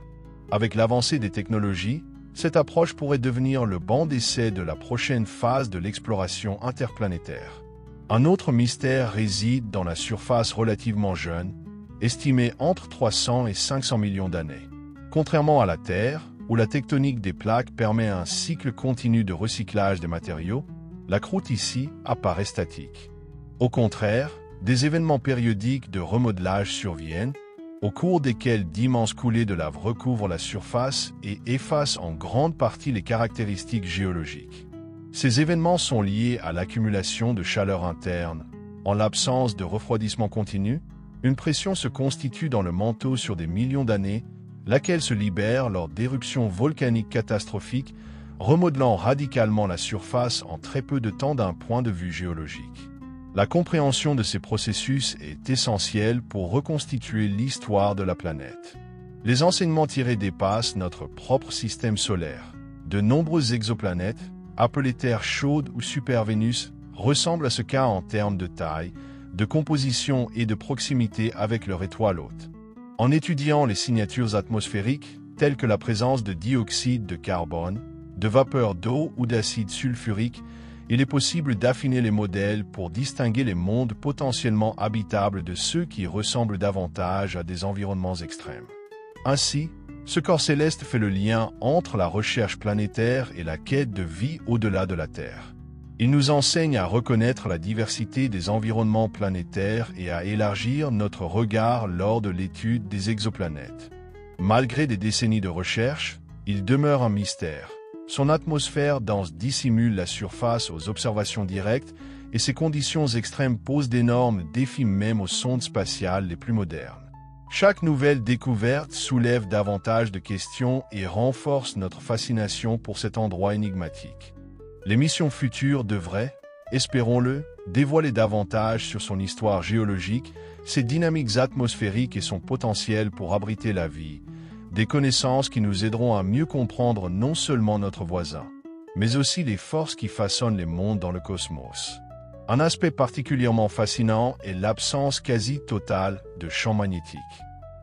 Speaker 1: Avec l'avancée des technologies, cette approche pourrait devenir le banc d'essai de la prochaine phase de l'exploration interplanétaire. Un autre mystère réside dans la surface relativement jeune, estimée entre 300 et 500 millions d'années. Contrairement à la Terre, où la tectonique des plaques permet un cycle continu de recyclage des matériaux, la croûte ici apparaît statique. Au contraire, des événements périodiques de remodelage surviennent, au cours desquels d'immenses coulées de lave recouvrent la surface et effacent en grande partie les caractéristiques géologiques. Ces événements sont liés à l'accumulation de chaleur interne. En l'absence de refroidissement continu, une pression se constitue dans le manteau sur des millions d'années, laquelle se libère lors d'éruptions volcaniques catastrophiques, remodelant radicalement la surface en très peu de temps d'un point de vue géologique. La compréhension de ces processus est essentielle pour reconstituer l'histoire de la planète. Les enseignements tirés dépassent notre propre système solaire. De nombreuses exoplanètes, appelées terres chaudes ou super-Vénus, ressemblent à ce cas en termes de taille, de composition et de proximité avec leur étoile hôte. En étudiant les signatures atmosphériques, telles que la présence de dioxyde de carbone, de vapeur d'eau ou d'acide sulfurique, il est possible d'affiner les modèles pour distinguer les mondes potentiellement habitables de ceux qui ressemblent davantage à des environnements extrêmes. Ainsi, ce corps céleste fait le lien entre la recherche planétaire et la quête de vie au-delà de la Terre. Il nous enseigne à reconnaître la diversité des environnements planétaires et à élargir notre regard lors de l'étude des exoplanètes. Malgré des décennies de recherche, il demeure un mystère. Son atmosphère dense dissimule la surface aux observations directes et ses conditions extrêmes posent d'énormes défis même aux sondes spatiales les plus modernes. Chaque nouvelle découverte soulève davantage de questions et renforce notre fascination pour cet endroit énigmatique. Les missions futures devraient, espérons-le, dévoiler davantage sur son histoire géologique, ses dynamiques atmosphériques et son potentiel pour abriter la vie, des connaissances qui nous aideront à mieux comprendre non seulement notre voisin, mais aussi les forces qui façonnent les mondes dans le cosmos. Un aspect particulièrement fascinant est l'absence quasi totale de champ magnétique.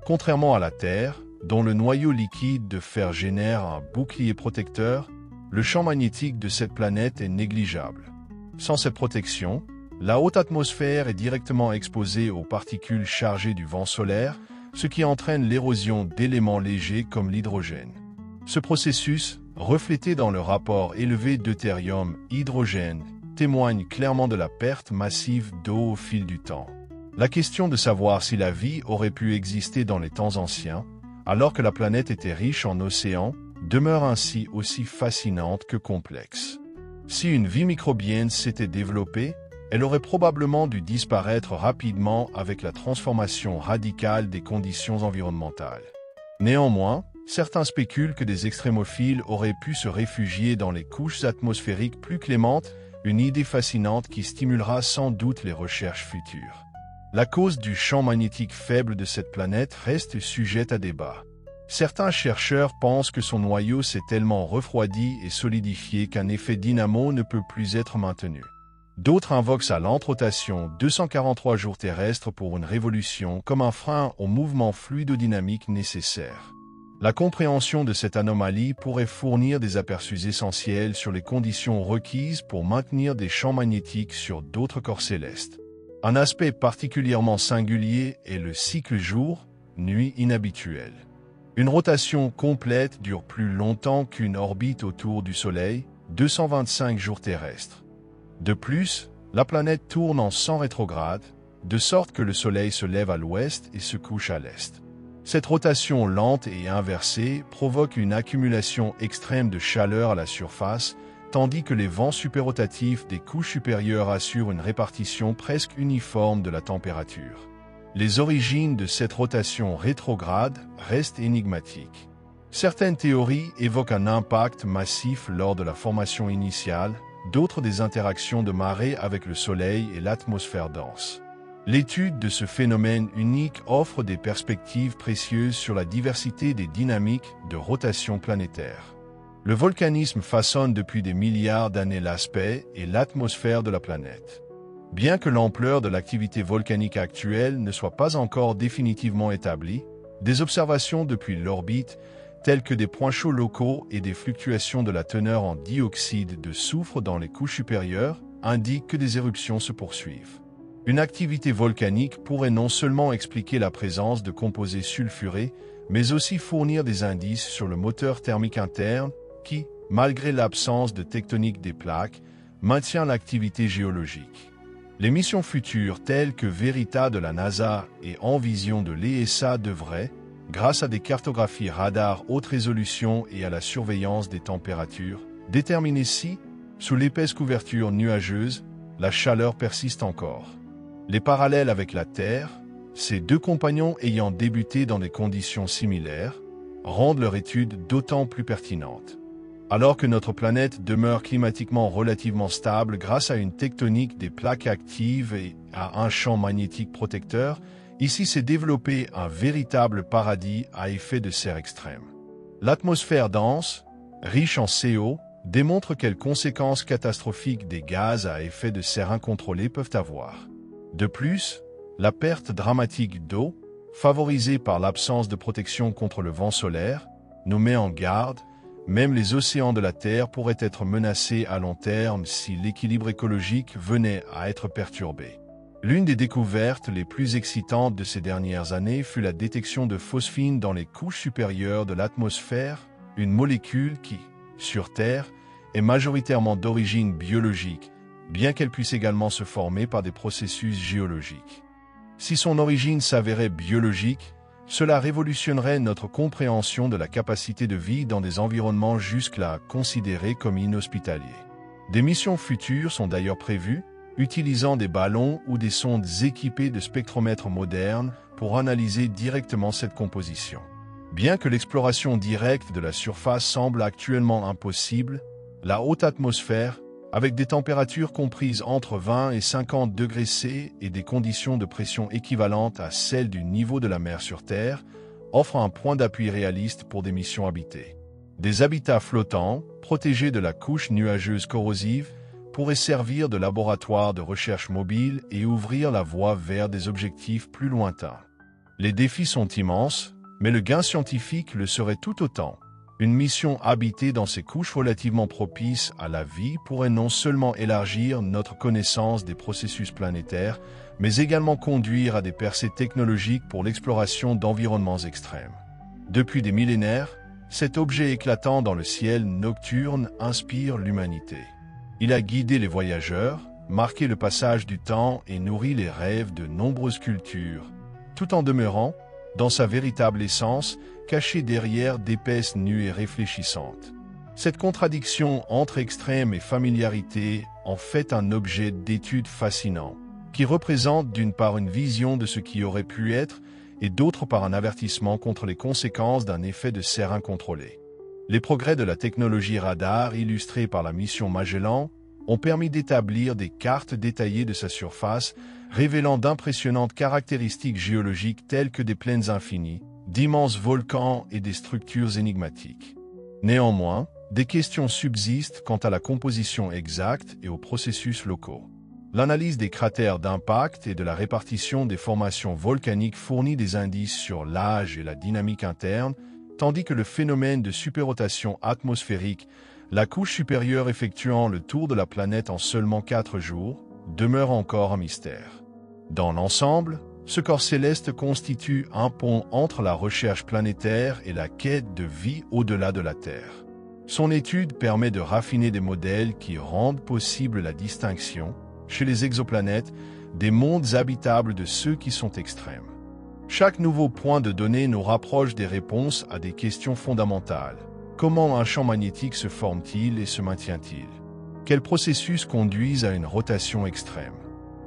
Speaker 1: Contrairement à la Terre, dont le noyau liquide de fer génère un bouclier protecteur, le champ magnétique de cette planète est négligeable. Sans cette protection, la haute atmosphère est directement exposée aux particules chargées du vent solaire, ce qui entraîne l'érosion d'éléments légers comme l'hydrogène. Ce processus, reflété dans le rapport élevé deutérium-hydrogène, témoigne clairement de la perte massive d'eau au fil du temps. La question de savoir si la vie aurait pu exister dans les temps anciens, alors que la planète était riche en océans, demeure ainsi aussi fascinante que complexe. Si une vie microbienne s'était développée, elle aurait probablement dû disparaître rapidement avec la transformation radicale des conditions environnementales. Néanmoins, certains spéculent que des extrémophiles auraient pu se réfugier dans les couches atmosphériques plus clémentes, une idée fascinante qui stimulera sans doute les recherches futures. La cause du champ magnétique faible de cette planète reste sujette à débat. Certains chercheurs pensent que son noyau s'est tellement refroidi et solidifié qu'un effet dynamo ne peut plus être maintenu. D'autres invoquent sa lente rotation 243 jours terrestres pour une révolution comme un frein au mouvement fluidodynamique nécessaire. La compréhension de cette anomalie pourrait fournir des aperçus essentiels sur les conditions requises pour maintenir des champs magnétiques sur d'autres corps célestes. Un aspect particulièrement singulier est le cycle jour-nuit inhabituel. Une rotation complète dure plus longtemps qu'une orbite autour du Soleil, 225 jours terrestres. De plus, la planète tourne en sens rétrograde, de sorte que le Soleil se lève à l'ouest et se couche à l'est. Cette rotation lente et inversée provoque une accumulation extrême de chaleur à la surface, tandis que les vents superrotatifs des couches supérieures assurent une répartition presque uniforme de la température. Les origines de cette rotation rétrograde restent énigmatiques. Certaines théories évoquent un impact massif lors de la formation initiale, d'autres des interactions de marée avec le Soleil et l'atmosphère dense. L'étude de ce phénomène unique offre des perspectives précieuses sur la diversité des dynamiques de rotation planétaire. Le volcanisme façonne depuis des milliards d'années l'aspect et l'atmosphère de la planète. Bien que l'ampleur de l'activité volcanique actuelle ne soit pas encore définitivement établie, des observations depuis l'orbite, telles que des points chauds locaux et des fluctuations de la teneur en dioxyde de soufre dans les couches supérieures, indiquent que des éruptions se poursuivent. Une activité volcanique pourrait non seulement expliquer la présence de composés sulfurés, mais aussi fournir des indices sur le moteur thermique interne qui, malgré l'absence de tectonique des plaques, maintient l'activité géologique. Les missions futures telles que Verita de la NASA et Envision de l'ESA devraient, grâce à des cartographies radar haute résolution et à la surveillance des températures, déterminer si, sous l'épaisse couverture nuageuse, la chaleur persiste encore. Les parallèles avec la Terre, ces deux compagnons ayant débuté dans des conditions similaires, rendent leur étude d'autant plus pertinente. Alors que notre planète demeure climatiquement relativement stable grâce à une tectonique des plaques actives et à un champ magnétique protecteur, ici s'est développé un véritable paradis à effet de serre extrême. L'atmosphère dense, riche en CO, démontre quelles conséquences catastrophiques des gaz à effet de serre incontrôlés peuvent avoir. De plus, la perte dramatique d'eau, favorisée par l'absence de protection contre le vent solaire, nous met en garde. Même les océans de la Terre pourraient être menacés à long terme si l'équilibre écologique venait à être perturbé. L'une des découvertes les plus excitantes de ces dernières années fut la détection de phosphine dans les couches supérieures de l'atmosphère, une molécule qui, sur Terre, est majoritairement d'origine biologique, bien qu'elle puisse également se former par des processus géologiques. Si son origine s'avérait biologique, cela révolutionnerait notre compréhension de la capacité de vie dans des environnements jusque-là considérés comme inhospitaliers. Des missions futures sont d'ailleurs prévues, utilisant des ballons ou des sondes équipées de spectromètres modernes pour analyser directement cette composition. Bien que l'exploration directe de la surface semble actuellement impossible, la haute atmosphère, avec des températures comprises entre 20 et 50 degrés C et des conditions de pression équivalentes à celles du niveau de la mer sur Terre, offre un point d'appui réaliste pour des missions habitées. Des habitats flottants, protégés de la couche nuageuse corrosive, pourraient servir de laboratoire de recherche mobile et ouvrir la voie vers des objectifs plus lointains. Les défis sont immenses, mais le gain scientifique le serait tout autant. Une mission habitée dans ces couches relativement propices à la vie pourrait non seulement élargir notre connaissance des processus planétaires, mais également conduire à des percées technologiques pour l'exploration d'environnements extrêmes. Depuis des millénaires, cet objet éclatant dans le ciel nocturne inspire l'humanité. Il a guidé les voyageurs, marqué le passage du temps et nourri les rêves de nombreuses cultures, tout en demeurant, dans sa véritable essence, caché derrière d'épaisses nuées réfléchissantes. Cette contradiction entre extrême et familiarité en fait un objet d'étude fascinant, qui représente d'une part une vision de ce qui aurait pu être et d'autre part un avertissement contre les conséquences d'un effet de serre incontrôlé. Les progrès de la technologie radar illustrés par la mission Magellan ont permis d'établir des cartes détaillées de sa surface, révélant d'impressionnantes caractéristiques géologiques telles que des plaines infinies, d'immenses volcans et des structures énigmatiques. Néanmoins, des questions subsistent quant à la composition exacte et aux processus locaux. L'analyse des cratères d'impact et de la répartition des formations volcaniques fournit des indices sur l'âge et la dynamique interne, tandis que le phénomène de superrotation atmosphérique, la couche supérieure effectuant le tour de la planète en seulement 4 jours, demeure encore un mystère. Dans l'ensemble, ce corps céleste constitue un pont entre la recherche planétaire et la quête de vie au-delà de la Terre. Son étude permet de raffiner des modèles qui rendent possible la distinction, chez les exoplanètes, des mondes habitables de ceux qui sont extrêmes. Chaque nouveau point de données nous rapproche des réponses à des questions fondamentales. Comment un champ magnétique se forme-t-il et se maintient-il? Quels processus conduisent à une rotation extrême?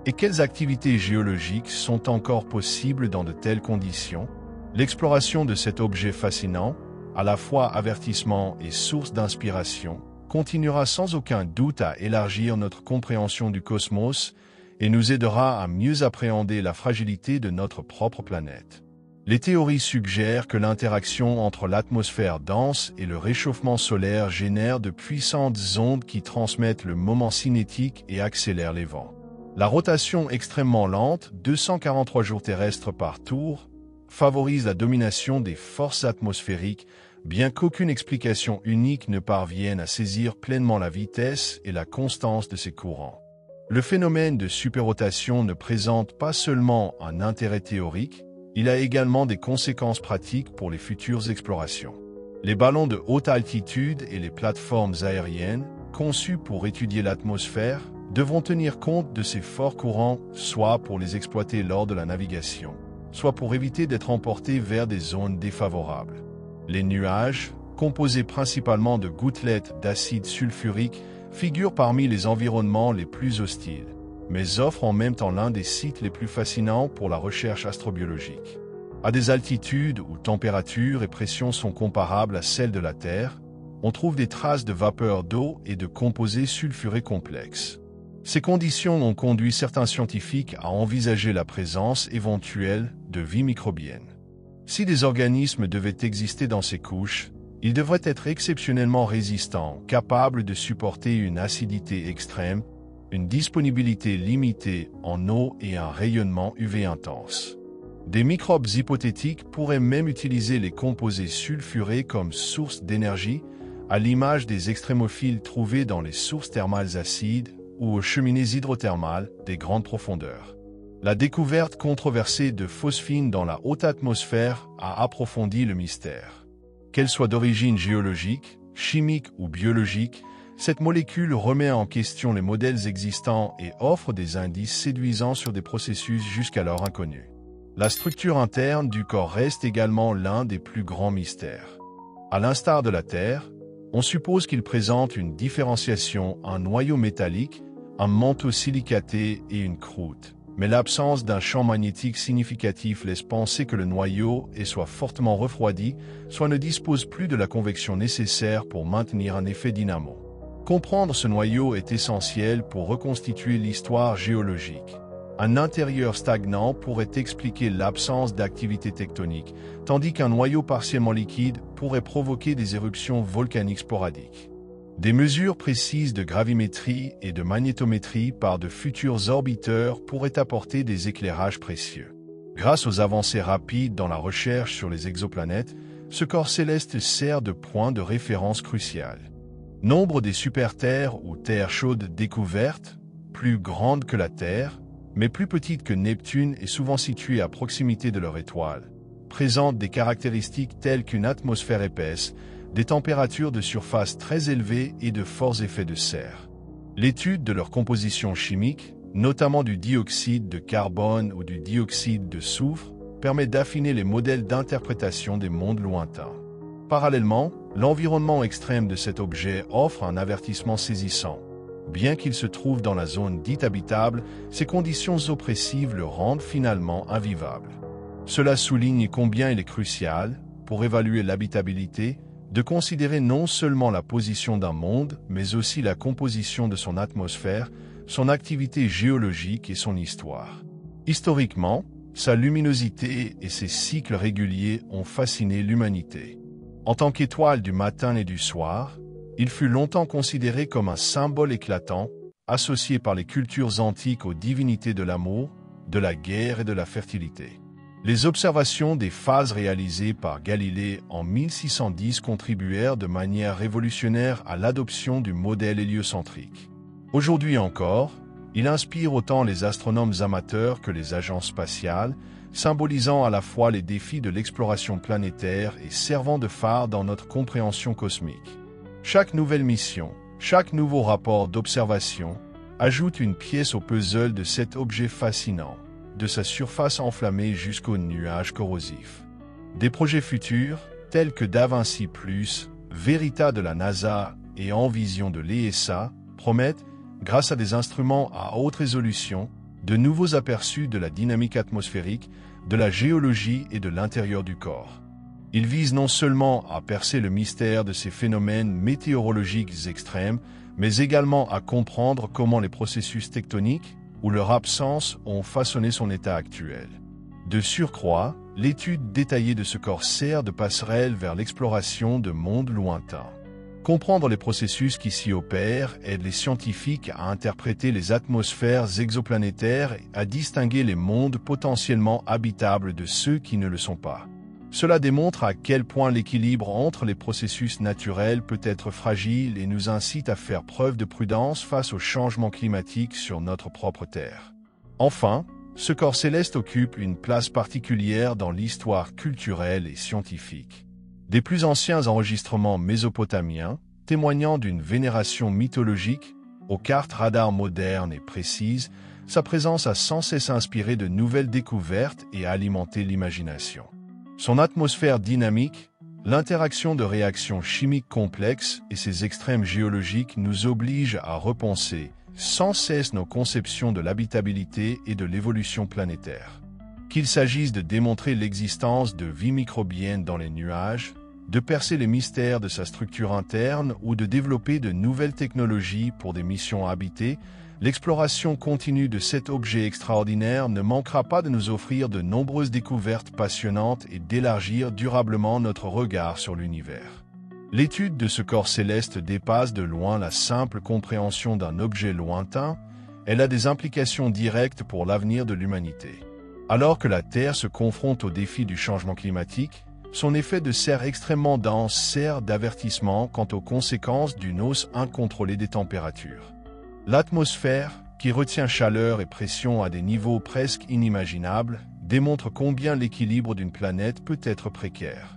Speaker 1: Et quelles activités géologiques sont encore possibles dans de telles conditions? L'exploration de cet objet fascinant, à la fois avertissement et source d'inspiration, continuera sans aucun doute à élargir notre compréhension du cosmos et nous aidera à mieux appréhender la fragilité de notre propre planète. Les théories suggèrent que l'interaction entre l'atmosphère dense et le réchauffement solaire génère de puissantes ondes qui transmettent le moment cinétique et accélèrent les vents. La rotation extrêmement lente, 243 jours terrestres par tour, favorise la domination des forces atmosphériques, bien qu'aucune explication unique ne parvienne à saisir pleinement la vitesse et la constance de ces courants. Le phénomène de superrotation ne présente pas seulement un intérêt théorique, il a également des conséquences pratiques pour les futures explorations. Les ballons de haute altitude et les plateformes aériennes, conçues pour étudier l'atmosphère, devront tenir compte de ces forts courants, soit pour les exploiter lors de la navigation, soit pour éviter d'être emportés vers des zones défavorables. Les nuages, composés principalement de gouttelettes d'acide sulfurique, figurent parmi les environnements les plus hostiles, mais offrent en même temps l'un des sites les plus fascinants pour la recherche astrobiologique. À des altitudes où température et pression sont comparables à celles de la Terre, on trouve des traces de vapeur d'eau et de composés sulfurés complexes. Ces conditions ont conduit certains scientifiques à envisager la présence éventuelle de vie microbienne. Si des organismes devaient exister dans ces couches, Ils devraient être exceptionnellement résistants, capables de supporter une acidité extrême, une disponibilité limitée en eau et un rayonnement UV intense. Des microbes hypothétiques pourraient même utiliser les composés sulfurés comme source d'énergie, à l'image des extrémophiles trouvés dans les sources thermales acides ou aux cheminées hydrothermales des grandes profondeurs. La découverte controversée de phosphine dans la haute atmosphère a approfondi le mystère. Qu'elle soit d'origine géologique, chimique ou biologique, cette molécule remet en question les modèles existants et offre des indices séduisants sur des processus jusqu'alors inconnus. La structure interne du corps reste également l'un des plus grands mystères. À l'instar de la Terre, on suppose qu'il présente une différenciation, un noyau métallique, un manteau silicaté et une croûte. Mais l'absence d'un champ magnétique significatif laisse penser que le noyau est soit fortement refroidi, soit ne dispose plus de la convection nécessaire pour maintenir un effet dynamo. Comprendre ce noyau est essentiel pour reconstituer l'histoire géologique. Un intérieur stagnant pourrait expliquer l'absence d'activité tectonique, tandis qu'un noyau partiellement liquide pourrait provoquer des éruptions volcaniques sporadiques. Des mesures précises de gravimétrie et de magnétométrie par de futurs orbiteurs pourraient apporter des éclairages précieux. Grâce aux avancées rapides dans la recherche sur les exoplanètes, ce corps céleste sert de point de référence crucial. Nombre des super-terres ou terres chaudes découvertes, plus grandes que la Terre, mais plus petites que Neptune et souvent situées à proximité de leur étoile, présentent des caractéristiques telles qu'une atmosphère épaisse, des températures de surface très élevées et de forts effets de serre. L'étude de leur composition chimique, notamment du dioxyde de carbone ou du dioxyde de soufre, permet d'affiner les modèles d'interprétation des mondes lointains. Parallèlement, l'environnement extrême de cet objet offre un avertissement saisissant. Bien qu'il se trouve dans la zone dite habitable, ces conditions oppressives le rendent finalement invivable. Cela souligne combien il est crucial, pour évaluer l'habitabilité, de considérer non seulement la position d'un monde, mais aussi la composition de son atmosphère, son activité géologique et son histoire. Historiquement, sa luminosité et ses cycles réguliers ont fasciné l'humanité. En tant qu'étoile du matin et du soir, il fut longtemps considéré comme un symbole éclatant, associé par les cultures antiques aux divinités de l'amour, de la guerre et de la fertilité. Les observations des phases réalisées par Galilée en 1610 contribuèrent de manière révolutionnaire à l'adoption du modèle héliocentrique. Aujourd'hui encore, il inspire autant les astronomes amateurs que les agences spatiales, symbolisant à la fois les défis de l'exploration planétaire et servant de phare dans notre compréhension cosmique. Chaque nouvelle mission, chaque nouveau rapport d'observation, ajoute une pièce au puzzle de cet objet fascinant, de sa surface enflammée jusqu'aux nuages corrosifs. Des projets futurs, tels que DaVinci+, Verita de la NASA et Envision de l'ESA, promettent, grâce à des instruments à haute résolution, de nouveaux aperçus de la dynamique atmosphérique, de la géologie et de l'intérieur du corps. Ils visent non seulement à percer le mystère de ces phénomènes météorologiques extrêmes, mais également à comprendre comment les processus tectoniques, ou leur absence, ont façonné son état actuel. De surcroît, l'étude détaillée de ce corps sert de passerelle vers l'exploration de mondes lointains. Comprendre les processus qui s'y opèrent aide les scientifiques à interpréter les atmosphères exoplanétaires et à distinguer les mondes potentiellement habitables de ceux qui ne le sont pas. Cela démontre à quel point l'équilibre entre les processus naturels peut être fragile et nous incite à faire preuve de prudence face aux changements climatiques sur notre propre Terre. Enfin, ce corps céleste occupe une place particulière dans l'histoire culturelle et scientifique. Des plus anciens enregistrements mésopotamiens, témoignant d'une vénération mythologique, aux cartes radars modernes et précises, sa présence a sans cesse inspiré de nouvelles découvertes et alimenté l'imagination. Son atmosphère dynamique, l'interaction de réactions chimiques complexes et ses extrêmes géologiques nous obligent à repenser sans cesse nos conceptions de l'habitabilité et de l'évolution planétaire. Qu'il s'agisse de démontrer l'existence de vie microbienne dans les nuages, de percer les mystères de sa structure interne ou de développer de nouvelles technologies pour des missions habitées, l'exploration continue de cet objet extraordinaire ne manquera pas de nous offrir de nombreuses découvertes passionnantes et d'élargir durablement notre regard sur l'univers. L'étude de ce corps céleste dépasse de loin la simple compréhension d'un objet lointain, elle a des implications directes pour l'avenir de l'humanité. Alors que la Terre se confronte au défi du changement climatique, son effet de serre extrêmement dense sert d'avertissement quant aux conséquences d'une hausse incontrôlée des températures. L'atmosphère, qui retient chaleur et pression à des niveaux presque inimaginables, démontre combien l'équilibre d'une planète peut être précaire.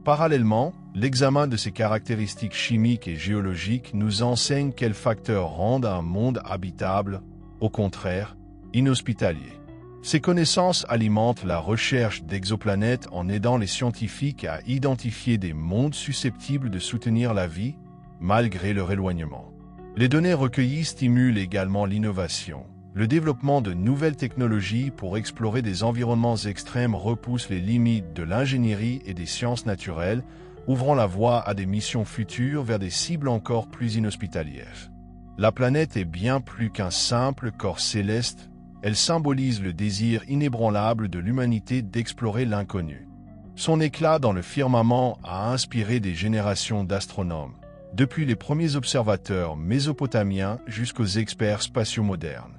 Speaker 1: Parallèlement, l'examen de ses caractéristiques chimiques et géologiques nous enseigne quels facteurs rendent un monde habitable, au contraire, inhospitalier. Ces connaissances alimentent la recherche d'exoplanètes en aidant les scientifiques à identifier des mondes susceptibles de soutenir la vie, malgré leur éloignement. Les données recueillies stimulent également l'innovation. Le développement de nouvelles technologies pour explorer des environnements extrêmes repousse les limites de l'ingénierie et des sciences naturelles, ouvrant la voie à des missions futures vers des cibles encore plus inhospitalières. La planète est bien plus qu'un simple corps céleste, elle symbolise le désir inébranlable de l'humanité d'explorer l'inconnu. Son éclat dans le firmament a inspiré des générations d'astronomes, depuis les premiers observateurs mésopotamiens jusqu'aux experts spatiaux modernes.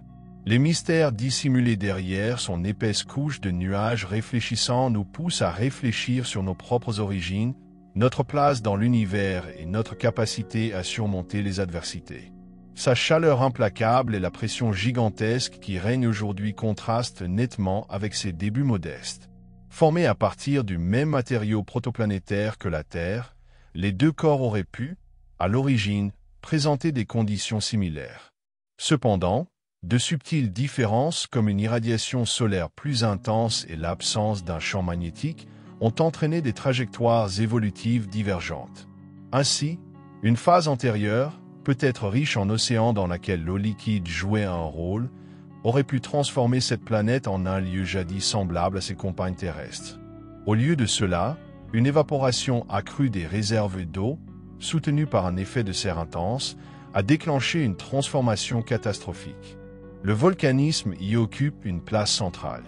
Speaker 1: Les mystères dissimulés derrière son épaisse couche de nuages réfléchissants nous poussent à réfléchir sur nos propres origines, notre place dans l'univers et notre capacité à surmonter les adversités. Sa chaleur implacable et la pression gigantesque qui règne aujourd'hui contrastent nettement avec ses débuts modestes. Formés à partir du même matériau protoplanétaire que la Terre, les deux corps auraient pu, à l'origine, présenter des conditions similaires. Cependant, de subtiles différences comme une irradiation solaire plus intense et l'absence d'un champ magnétique ont entraîné des trajectoires évolutives divergentes. Ainsi, une phase antérieure, peut-être riche en océans dans laquelle l'eau liquide jouait un rôle, aurait pu transformer cette planète en un lieu jadis semblable à ses compagnes terrestres. Au lieu de cela, une évaporation accrue des réserves d'eau, soutenue par un effet de serre intense, a déclenché une transformation catastrophique. Le volcanisme y occupe une place centrale.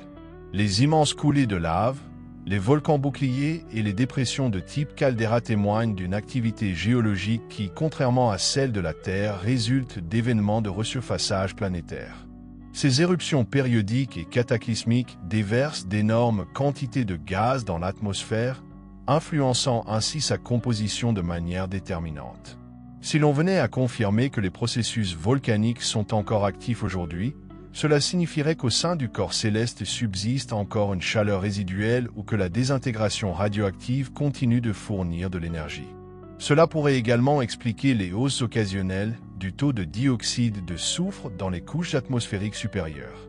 Speaker 1: Les immenses coulées de lave, les volcans boucliers et les dépressions de type caldeira témoignent d'une activité géologique qui, contrairement à celle de la Terre, résulte d'événements de resurfaçage planétaire. Ces éruptions périodiques et cataclysmiques déversent d'énormes quantités de gaz dans l'atmosphère, influençant ainsi sa composition de manière déterminante. Si l'on venait à confirmer que les processus volcaniques sont encore actifs aujourd'hui, cela signifierait qu'au sein du corps céleste subsiste encore une chaleur résiduelle ou que la désintégration radioactive continue de fournir de l'énergie. Cela pourrait également expliquer les hausses occasionnelles du taux de dioxyde de soufre dans les couches atmosphériques supérieures.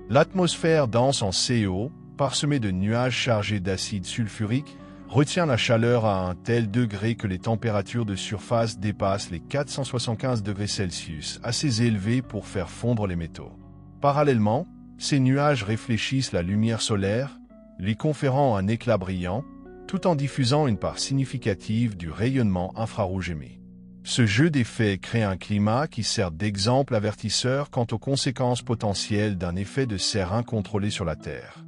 Speaker 1: L'atmosphère dense en CO, parsemée de nuages chargés d'acide sulfurique, retient la chaleur à un tel degré que les températures de surface dépassent les 475 degrés Celsius, assez élevés pour faire fondre les métaux. Parallèlement, ces nuages réfléchissent la lumière solaire, lui conférant un éclat brillant, tout en diffusant une part significative du rayonnement infrarouge émis. Ce jeu d'effets crée un climat qui sert d'exemple avertisseur quant aux conséquences potentielles d'un effet de serre incontrôlé sur la Terre.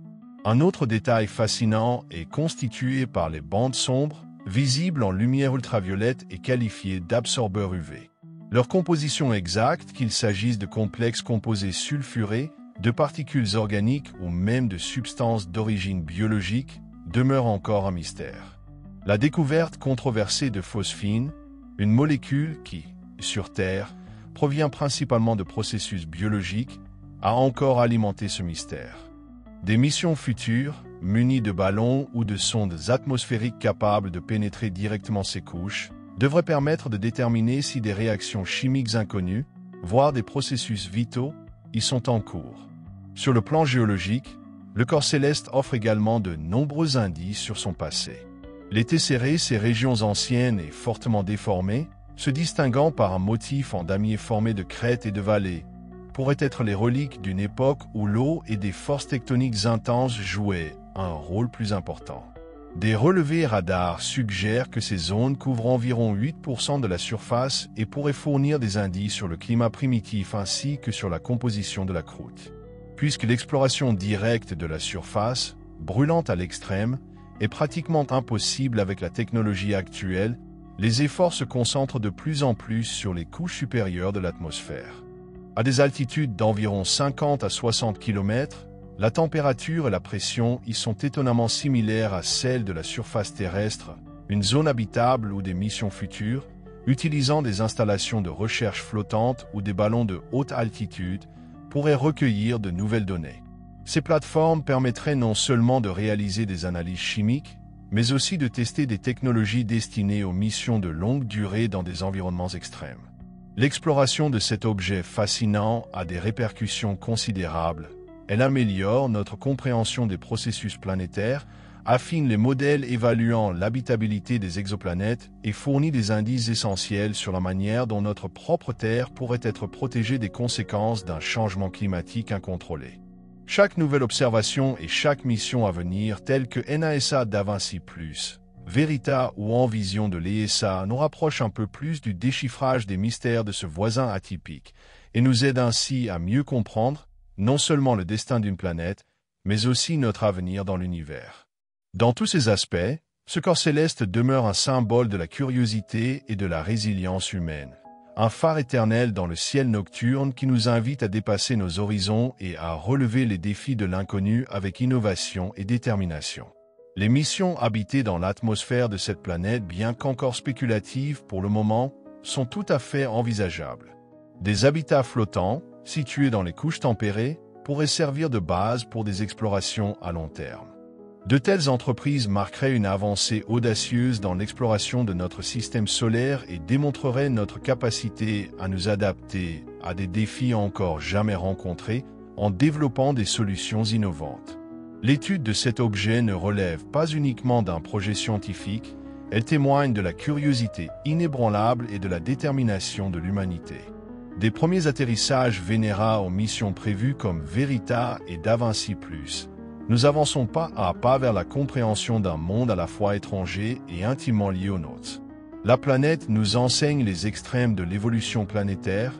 Speaker 1: Un autre détail fascinant est constitué par les bandes sombres, visibles en lumière ultraviolette et qualifiées d'absorbeurs UV. Leur composition exacte, qu'il s'agisse de complexes composés sulfurés, de particules organiques ou même de substances d'origine biologique, demeure encore un mystère. La découverte controversée de phosphine, une molécule qui, sur Terre, provient principalement de processus biologiques, a encore alimenté ce mystère. Des missions futures, munies de ballons ou de sondes atmosphériques capables de pénétrer directement ces couches, devraient permettre de déterminer si des réactions chimiques inconnues, voire des processus vitaux, y sont en cours. Sur le plan géologique, le corps céleste offre également de nombreux indices sur son passé. Les tessérés, ces régions anciennes et fortement déformées, se distinguant par un motif en damier formé de crêtes et de vallées, pourraient être les reliques d'une époque où l'eau et des forces tectoniques intenses jouaient un rôle plus important. Des relevés radars suggèrent que ces zones couvrent environ 8% de la surface et pourraient fournir des indices sur le climat primitif ainsi que sur la composition de la croûte. Puisque l'exploration directe de la surface, brûlante à l'extrême, est pratiquement impossible avec la technologie actuelle, Les efforts se concentrent de plus en plus sur les couches supérieures de l'atmosphère. À des altitudes d'environ 50 à 60 km, la température et la pression y sont étonnamment similaires à celles de la surface terrestre, une zone habitable ou des missions futures, utilisant des installations de recherche flottantes ou des ballons de haute altitude, pourraient recueillir de nouvelles données. Ces plateformes permettraient non seulement de réaliser des analyses chimiques, mais aussi de tester des technologies destinées aux missions de longue durée dans des environnements extrêmes. L'exploration de cet objet fascinant a des répercussions considérables. Elle améliore notre compréhension des processus planétaires, affine les modèles évaluant l'habitabilité des exoplanètes et fournit des indices essentiels sur la manière dont notre propre Terre pourrait être protégée des conséquences d'un changement climatique incontrôlé. Chaque nouvelle observation et chaque mission à venir, telle que NASA DaVinci+, Verita ou Envision de l'ESA, nous rapproche un peu plus du déchiffrage des mystères de ce voisin atypique et nous aide ainsi à mieux comprendre non seulement le destin d'une planète, mais aussi notre avenir dans l'univers. Dans tous ces aspects, ce corps céleste demeure un symbole de la curiosité et de la résilience humaine. Un phare éternel dans le ciel nocturne qui nous invite à dépasser nos horizons et à relever les défis de l'inconnu avec innovation et détermination. Les missions habitées dans l'atmosphère de cette planète, bien qu'encore spéculatives pour le moment, sont tout à fait envisageables. Des habitats flottants, situés dans les couches tempérées, pourraient servir de base pour des explorations à long terme. De telles entreprises marqueraient une avancée audacieuse dans l'exploration de notre système solaire et démontreraient notre capacité à nous adapter à des défis encore jamais rencontrés en développant des solutions innovantes. L'étude de cet objet ne relève pas uniquement d'un projet scientifique, elle témoigne de la curiosité inébranlable et de la détermination de l'humanité. Des premiers atterrissages vénéra aux missions prévues comme Verita et DaVinci+, nous avançons pas à pas vers la compréhension d'un monde à la fois étranger et intimement lié au nôtre. La planète nous enseigne les extrêmes de l'évolution planétaire,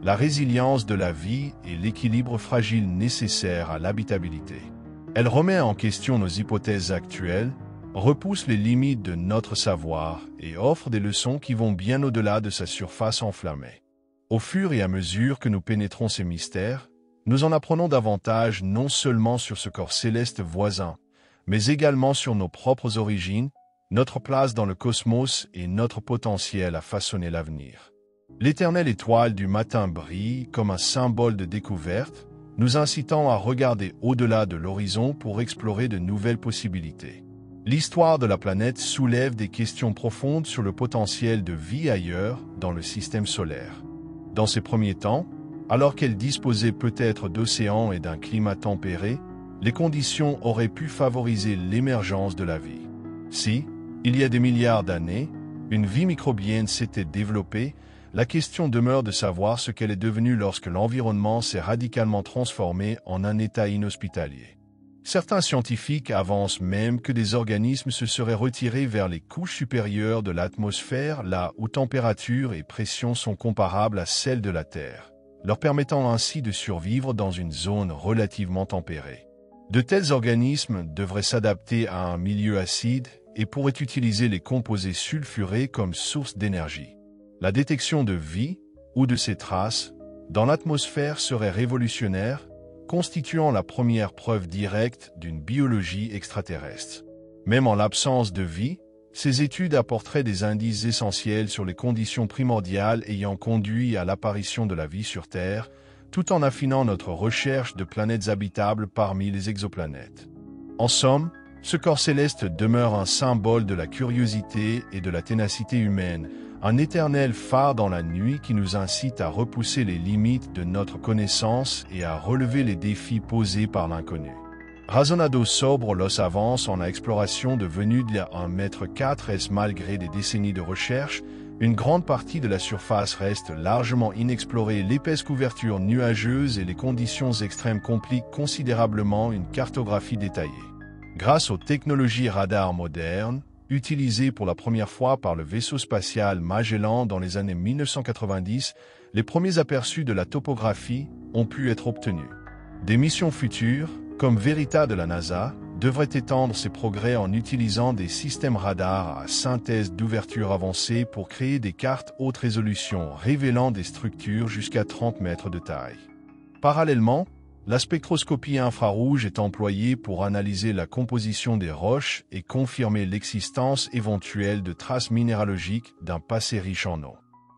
Speaker 1: la résilience de la vie et l'équilibre fragile nécessaire à l'habitabilité. Elle remet en question nos hypothèses actuelles, repousse les limites de notre savoir et offre des leçons qui vont bien au-delà de sa surface enflammée. Au fur et à mesure que nous pénétrons ces mystères, nous en apprenons davantage non seulement sur ce corps céleste voisin, mais également sur nos propres origines, notre place dans le cosmos et notre potentiel à façonner l'avenir. L'éternelle étoile du matin brille comme un symbole de découverte, nous incitant à regarder au-delà de l'horizon pour explorer de nouvelles possibilités. L'histoire de la planète soulève des questions profondes sur le potentiel de vie ailleurs dans le système solaire. Dans ces premiers temps, alors qu'elle disposait peut-être d'océans et d'un climat tempéré, les conditions auraient pu favoriser l'émergence de la vie. Si, il y a des milliards d'années, une vie microbienne s'était développée, la question demeure de savoir ce qu'elle est devenue lorsque l'environnement s'est radicalement transformé en un état inhospitalier. Certains scientifiques avancent même que des organismes se seraient retirés vers les couches supérieures de l'atmosphère, là où température et pression sont comparables à celles de la Terre, leur permettant ainsi de survivre dans une zone relativement tempérée. De tels organismes devraient s'adapter à un milieu acide et pourraient utiliser les composés sulfurés comme source d'énergie. La détection de vie, ou de ses traces, dans l'atmosphère serait révolutionnaire, constituant la première preuve directe d'une biologie extraterrestre. Même en l'absence de vie, ces études apporteraient des indices essentiels sur les conditions primordiales ayant conduit à l'apparition de la vie sur Terre, tout en affinant notre recherche de planètes habitables parmi les exoplanètes. En somme, ce corps céleste demeure un symbole de la curiosité et de la ténacité humaine, un éternel phare dans la nuit qui nous incite à repousser les limites de notre connaissance et à relever les défis posés par l'inconnu. Razonado sobre los avances en exploration devenus de 1,4 m malgré des décennies de recherche, une grande partie de la surface reste largement inexplorée. L'épaisse couverture nuageuse et les conditions extrêmes compliquent considérablement une cartographie détaillée. Grâce aux technologies radar modernes, utilisées pour la première fois par le vaisseau spatial Magellan dans les années 1990, les premiers aperçus de la topographie ont pu être obtenus. Des missions futures, comme Verita de la NASA, devrait étendre ses progrès en utilisant des systèmes radars à synthèse d'ouverture avancée pour créer des cartes haute résolution révélant des structures jusqu'à 30 mètres de taille. Parallèlement, la spectroscopie infrarouge est employée pour analyser la composition des roches et confirmer l'existence éventuelle de traces minéralogiques d'un passé riche en eau.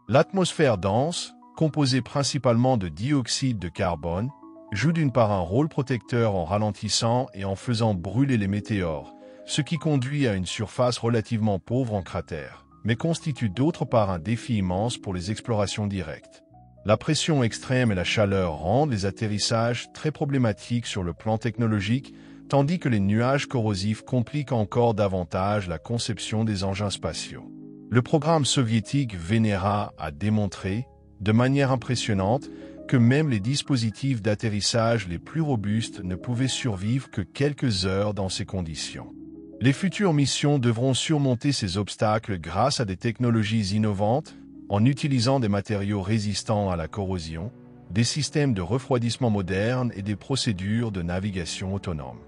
Speaker 1: L'atmosphère dense, composée principalement de dioxyde de carbone, joue d'une part un rôle protecteur en ralentissant et en faisant brûler les météores, ce qui conduit à une surface relativement pauvre en cratères, mais constitue d'autre part un défi immense pour les explorations directes. La pression extrême et la chaleur rendent les atterrissages très problématiques sur le plan technologique, tandis que les nuages corrosifs compliquent encore davantage la conception des engins spatiaux. Le programme soviétique Venera a démontré, de manière impressionnante, que même les dispositifs d'atterrissage les plus robustes ne pouvaient survivre que quelques heures dans ces conditions. Les futures missions devront surmonter ces obstacles grâce à des technologies innovantes, en utilisant des matériaux résistants à la corrosion, des systèmes de refroidissement modernes et des procédures de navigation autonomes.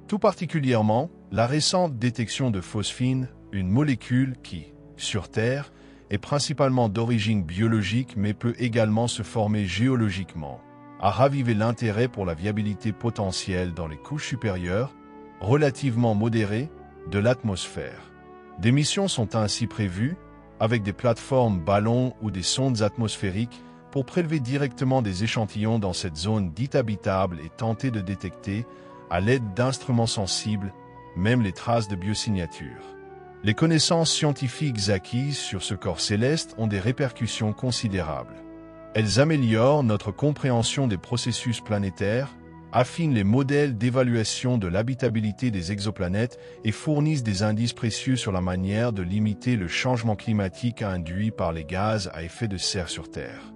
Speaker 1: Tout particulièrement, la récente détection de phosphine, une molécule qui, sur Terre, est principalement d'origine biologique mais peut également se former géologiquement, a ravivé l'intérêt pour la viabilité potentielle dans les couches supérieures, relativement modérées, de l'atmosphère. Des missions sont ainsi prévues, avec des plateformes ballons ou des sondes atmosphériques, pour prélever directement des échantillons dans cette zone dite habitable et tenter de détecter, à l'aide d'instruments sensibles, même les traces de biosignatures. Les connaissances scientifiques acquises sur ce corps céleste ont des répercussions considérables. Elles améliorent notre compréhension des processus planétaires, affinent les modèles d'évaluation de l'habitabilité des exoplanètes et fournissent des indices précieux sur la manière de limiter le changement climatique induit par les gaz à effet de serre sur Terre.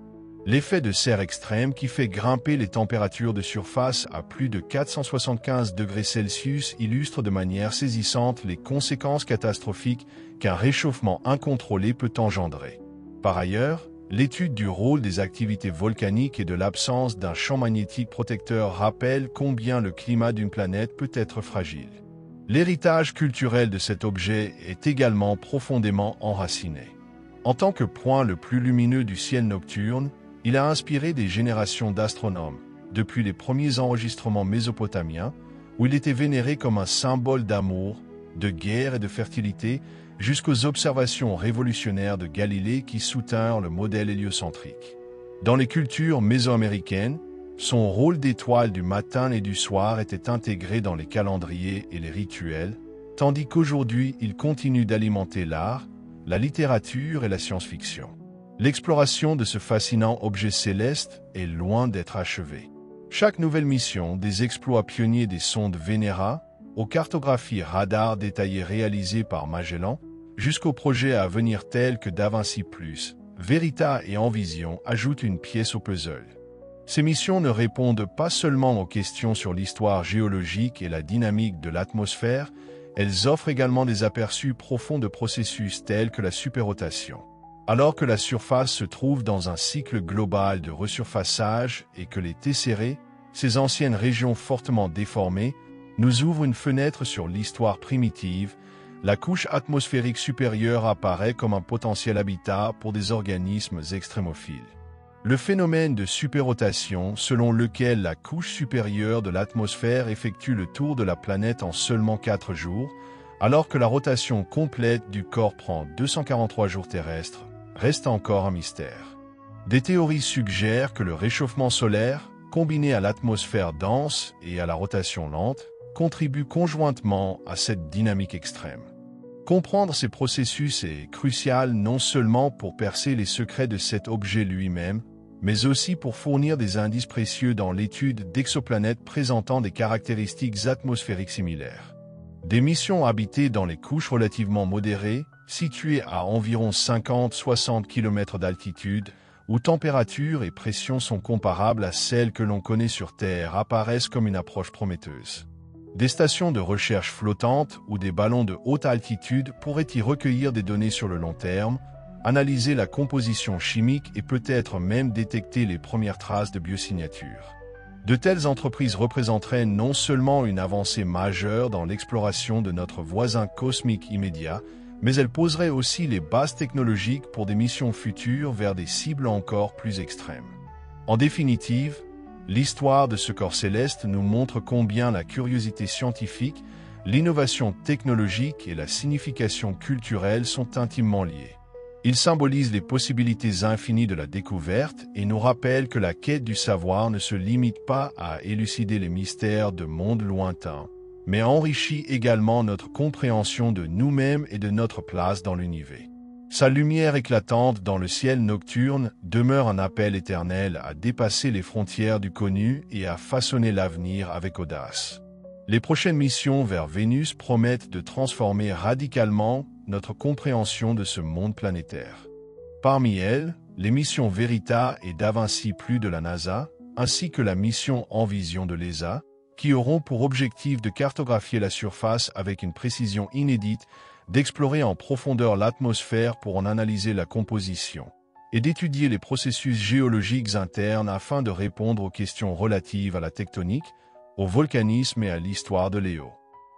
Speaker 1: L'effet de serre extrême qui fait grimper les températures de surface à plus de 475 degrés Celsius illustre de manière saisissante les conséquences catastrophiques qu'un réchauffement incontrôlé peut engendrer. Par ailleurs, l'étude du rôle des activités volcaniques et de l'absence d'un champ magnétique protecteur rappelle combien le climat d'une planète peut être fragile. L'héritage culturel de cet objet est également profondément enraciné. En tant que point le plus lumineux du ciel nocturne, il a inspiré des générations d'astronomes, depuis les premiers enregistrements mésopotamiens, où il était vénéré comme un symbole d'amour, de guerre et de fertilité, jusqu'aux observations révolutionnaires de Galilée qui soutinrent le modèle héliocentrique. Dans les cultures mésoaméricaines, son rôle d'étoile du matin et du soir était intégré dans les calendriers et les rituels, tandis qu'aujourd'hui il continue d'alimenter l'art, la littérature et la science-fiction. L'exploration de ce fascinant objet céleste est loin d'être achevée. Chaque nouvelle mission, des exploits pionniers des sondes Venera, aux cartographies radar détaillées réalisées par Magellan, jusqu'aux projets à venir tels que DaVinci+, Verita et Envision ajoutent une pièce au puzzle. Ces missions ne répondent pas seulement aux questions sur l'histoire géologique et la dynamique de l'atmosphère, elles offrent également des aperçus profonds de processus tels que la superrotation. Alors que la surface se trouve dans un cycle global de resurfaçage et que les tessérés, ces anciennes régions fortement déformées, nous ouvrent une fenêtre sur l'histoire primitive, la couche atmosphérique supérieure apparaît comme un potentiel habitat pour des organismes extrémophiles. Le phénomène de superrotation, selon lequel la couche supérieure de l'atmosphère effectue le tour de la planète en seulement 4 jours, alors que la rotation complète du corps prend 243 jours terrestres, reste encore un mystère. Des théories suggèrent que le réchauffement solaire, combiné à l'atmosphère dense et à la rotation lente, contribue conjointement à cette dynamique extrême. Comprendre ces processus est crucial non seulement pour percer les secrets de cet objet lui-même, mais aussi pour fournir des indices précieux dans l'étude d'exoplanètes présentant des caractéristiques atmosphériques similaires. Des missions habitées dans les couches relativement modérées, situées à environ 50-60 km d'altitude, où température et pression sont comparables à celles que l'on connaît sur Terre, apparaissent comme une approche prometteuse. Des stations de recherche flottantes ou des ballons de haute altitude pourraient y recueillir des données sur le long terme, analyser la composition chimique et peut-être même détecter les premières traces de biosignatures. De telles entreprises représenteraient non seulement une avancée majeure dans l'exploration de notre voisin cosmique immédiat, mais elles poseraient aussi les bases technologiques pour des missions futures vers des cibles encore plus extrêmes. En définitive, l'histoire de ce corps céleste nous montre combien la curiosité scientifique, l'innovation technologique et la signification culturelle sont intimement liées. Il symbolise les possibilités infinies de la découverte et nous rappelle que la quête du savoir ne se limite pas à élucider les mystères de mondes lointains, mais enrichit également notre compréhension de nous-mêmes et de notre place dans l'univers. Sa lumière éclatante dans le ciel nocturne demeure un appel éternel à dépasser les frontières du connu et à façonner l'avenir avec audace. Les prochaines missions vers Vénus promettent de transformer radicalement notre compréhension de ce monde planétaire. Parmi elles, les missions Verita et DaVinci Plus de la NASA, ainsi que la mission Envision de l'ESA, qui auront pour objectif de cartographier la surface avec une précision inédite, d'explorer en profondeur l'atmosphère pour en analyser la composition, et d'étudier les processus géologiques internes afin de répondre aux questions relatives à la tectonique, au volcanisme et à l'histoire de Léo.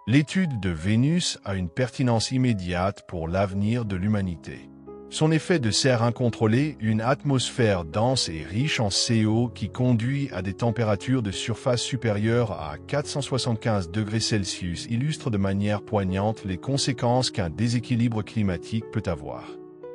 Speaker 1: L'étude de Vénus a une pertinence immédiate pour l'avenir de l'humanité. Son effet de serre incontrôlé, une atmosphère dense et riche en CO qui conduit à des températures de surface supérieures à 475 degrés Celsius, illustre de manière poignante les conséquences qu'un déséquilibre climatique peut avoir.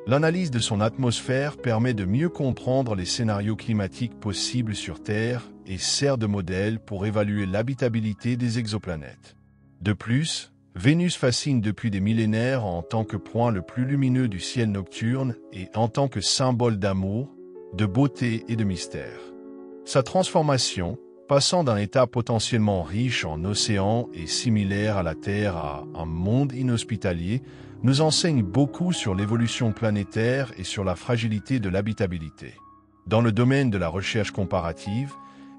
Speaker 1: L'analyse de son atmosphère permet de mieux comprendre les scénarios climatiques possibles sur Terre et sert de modèle pour évaluer l'habitabilité des exoplanètes. De plus, Vénus fascine depuis des millénaires en tant que point le plus lumineux du ciel nocturne et en tant que symbole d'amour, de beauté et de mystère. Sa transformation, passant d'un état potentiellement riche en océans et similaire à la Terre à un monde inhospitalier, nous enseigne beaucoup sur l'évolution planétaire et sur la fragilité de l'habitabilité. Dans le domaine de la recherche comparative,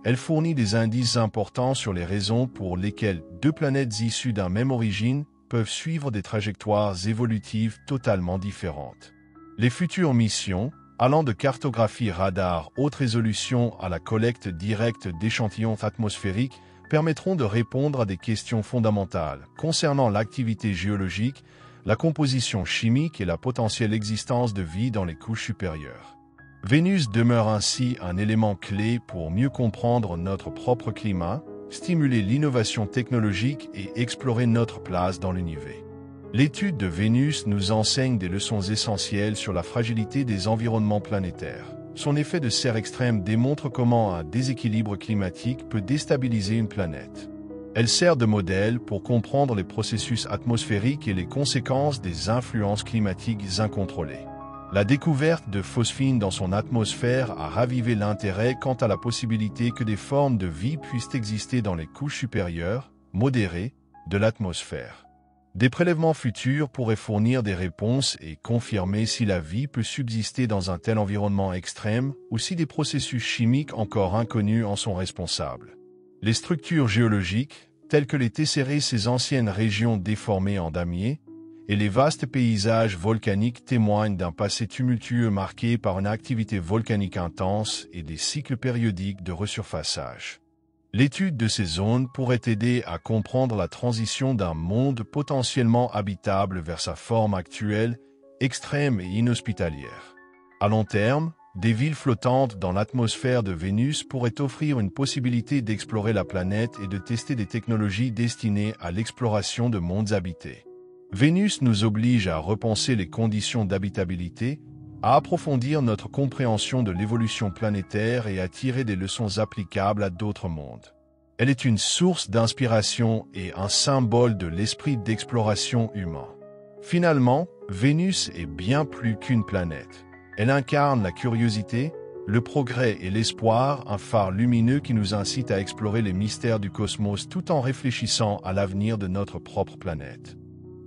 Speaker 1: elle fournit des indices importants sur les raisons pour lesquelles deux planètes issues d'une même origine peuvent suivre des trajectoires évolutives totalement différentes. Les futures missions, allant de cartographie radar haute résolution à la collecte directe d'échantillons atmosphériques, permettront de répondre à des questions fondamentales concernant l'activité géologique, la composition chimique et la potentielle existence de vie dans les couches supérieures. Vénus demeure ainsi un élément clé pour mieux comprendre notre propre climat, stimuler l'innovation technologique et explorer notre place dans l'univers. L'étude de Vénus nous enseigne des leçons essentielles sur la fragilité des environnements planétaires. Son effet de serre extrême démontre comment un déséquilibre climatique peut déstabiliser une planète. Elle sert de modèle pour comprendre les processus atmosphériques et les conséquences des influences climatiques incontrôlées. La découverte de phosphine dans son atmosphère a ravivé l'intérêt quant à la possibilité que des formes de vie puissent exister dans les couches supérieures, modérées, de l'atmosphère. Des prélèvements futurs pourraient fournir des réponses et confirmer si la vie peut subsister dans un tel environnement extrême ou si des processus chimiques encore inconnus en sont responsables. Les structures géologiques, telles que les tessérés, ces anciennes régions déformées en damier, et les vastes paysages volcaniques témoignent d'un passé tumultueux marqué par une activité volcanique intense et des cycles périodiques de resurfaçage. L'étude de ces zones pourrait aider à comprendre la transition d'un monde potentiellement habitable vers sa forme actuelle, extrême et inhospitalière. À long terme, des villes flottantes dans l'atmosphère de Vénus pourraient offrir une possibilité d'explorer la planète et de tester des technologies destinées à l'exploration de mondes habités. Vénus nous oblige à repenser les conditions d'habitabilité, à approfondir notre compréhension de l'évolution planétaire et à tirer des leçons applicables à d'autres mondes. Elle est une source d'inspiration et un symbole de l'esprit d'exploration humain. Finalement, Vénus est bien plus qu'une planète. Elle incarne la curiosité, le progrès et l'espoir, un phare lumineux qui nous incite à explorer les mystères du cosmos tout en réfléchissant à l'avenir de notre propre planète.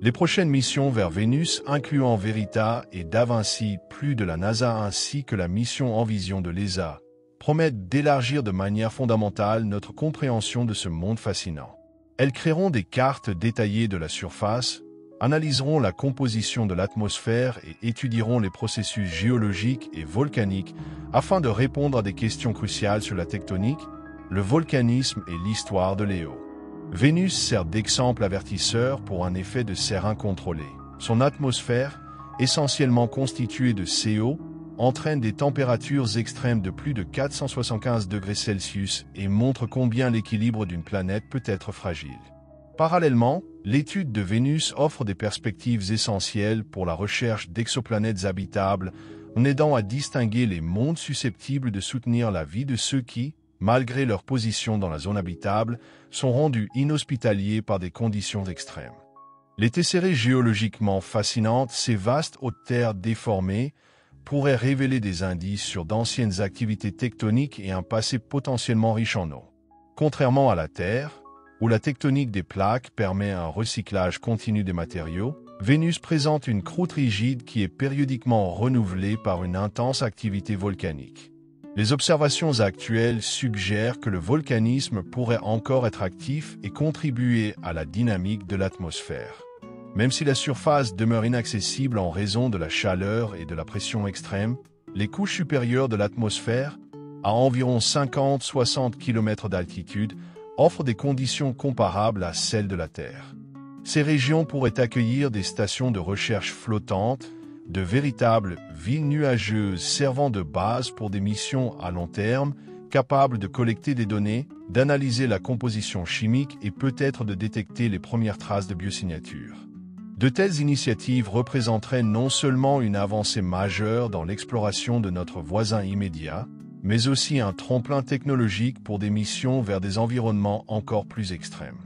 Speaker 1: Les prochaines missions vers Vénus, incluant Verita et DaVinci Plus de la NASA ainsi que la mission Envision de l'ESA, promettent d'élargir de manière fondamentale notre compréhension de ce monde fascinant. Elles créeront des cartes détaillées de la surface, analyseront la composition de l'atmosphère et étudieront les processus géologiques et volcaniques afin de répondre à des questions cruciales sur la tectonique, le volcanisme et l'histoire de Léo. Vénus sert d'exemple avertisseur pour un effet de serre incontrôlé. Son atmosphère, essentiellement constituée de CO, entraîne des températures extrêmes de plus de 475 degrés Celsius et montre combien l'équilibre d'une planète peut être fragile. Parallèlement, l'étude de Vénus offre des perspectives essentielles pour la recherche d'exoplanètes habitables, en aidant à distinguer les mondes susceptibles de soutenir la vie de ceux qui, malgré leur position dans la zone habitable, sont rendus inhospitaliers par des conditions extrêmes. Les tessérées géologiquement fascinantes, ces vastes hautes terres déformées, pourraient révéler des indices sur d'anciennes activités tectoniques et un passé potentiellement riche en eau. Contrairement à la Terre, où la tectonique des plaques permet un recyclage continu des matériaux, Vénus présente une croûte rigide qui est périodiquement renouvelée par une intense activité volcanique. Les observations actuelles suggèrent que le volcanisme pourrait encore être actif et contribuer à la dynamique de l'atmosphère. Même si la surface demeure inaccessible en raison de la chaleur et de la pression extrême, les couches supérieures de l'atmosphère, à environ 50-60 km d'altitude, offrent des conditions comparables à celles de la Terre. Ces régions pourraient accueillir des stations de recherche flottantes, de véritables villes nuageuses servant de base pour des missions à long terme, capables de collecter des données, d'analyser la composition chimique et peut-être de détecter les premières traces de biosignature. De telles initiatives représenteraient non seulement une avancée majeure dans l'exploration de notre voisin immédiat, mais aussi un tremplin technologique pour des missions vers des environnements encore plus extrêmes.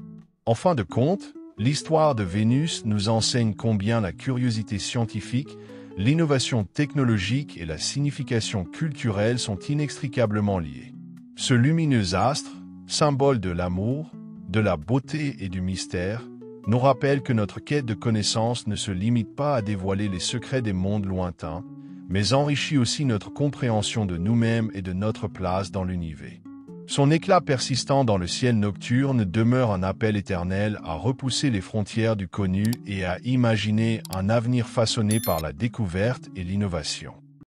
Speaker 1: En fin de compte, l'histoire de Vénus nous enseigne combien la curiosité scientifique, l'innovation technologique et la signification culturelle sont inextricablement liées. Ce lumineux astre, symbole de l'amour, de la beauté et du mystère, nous rappelle que notre quête de connaissance ne se limite pas à dévoiler les secrets des mondes lointains, mais enrichit aussi notre compréhension de nous-mêmes et de notre place dans l'univers. Son éclat persistant dans le ciel nocturne demeure un appel éternel à repousser les frontières du connu et à imaginer un avenir façonné par la découverte et l'innovation.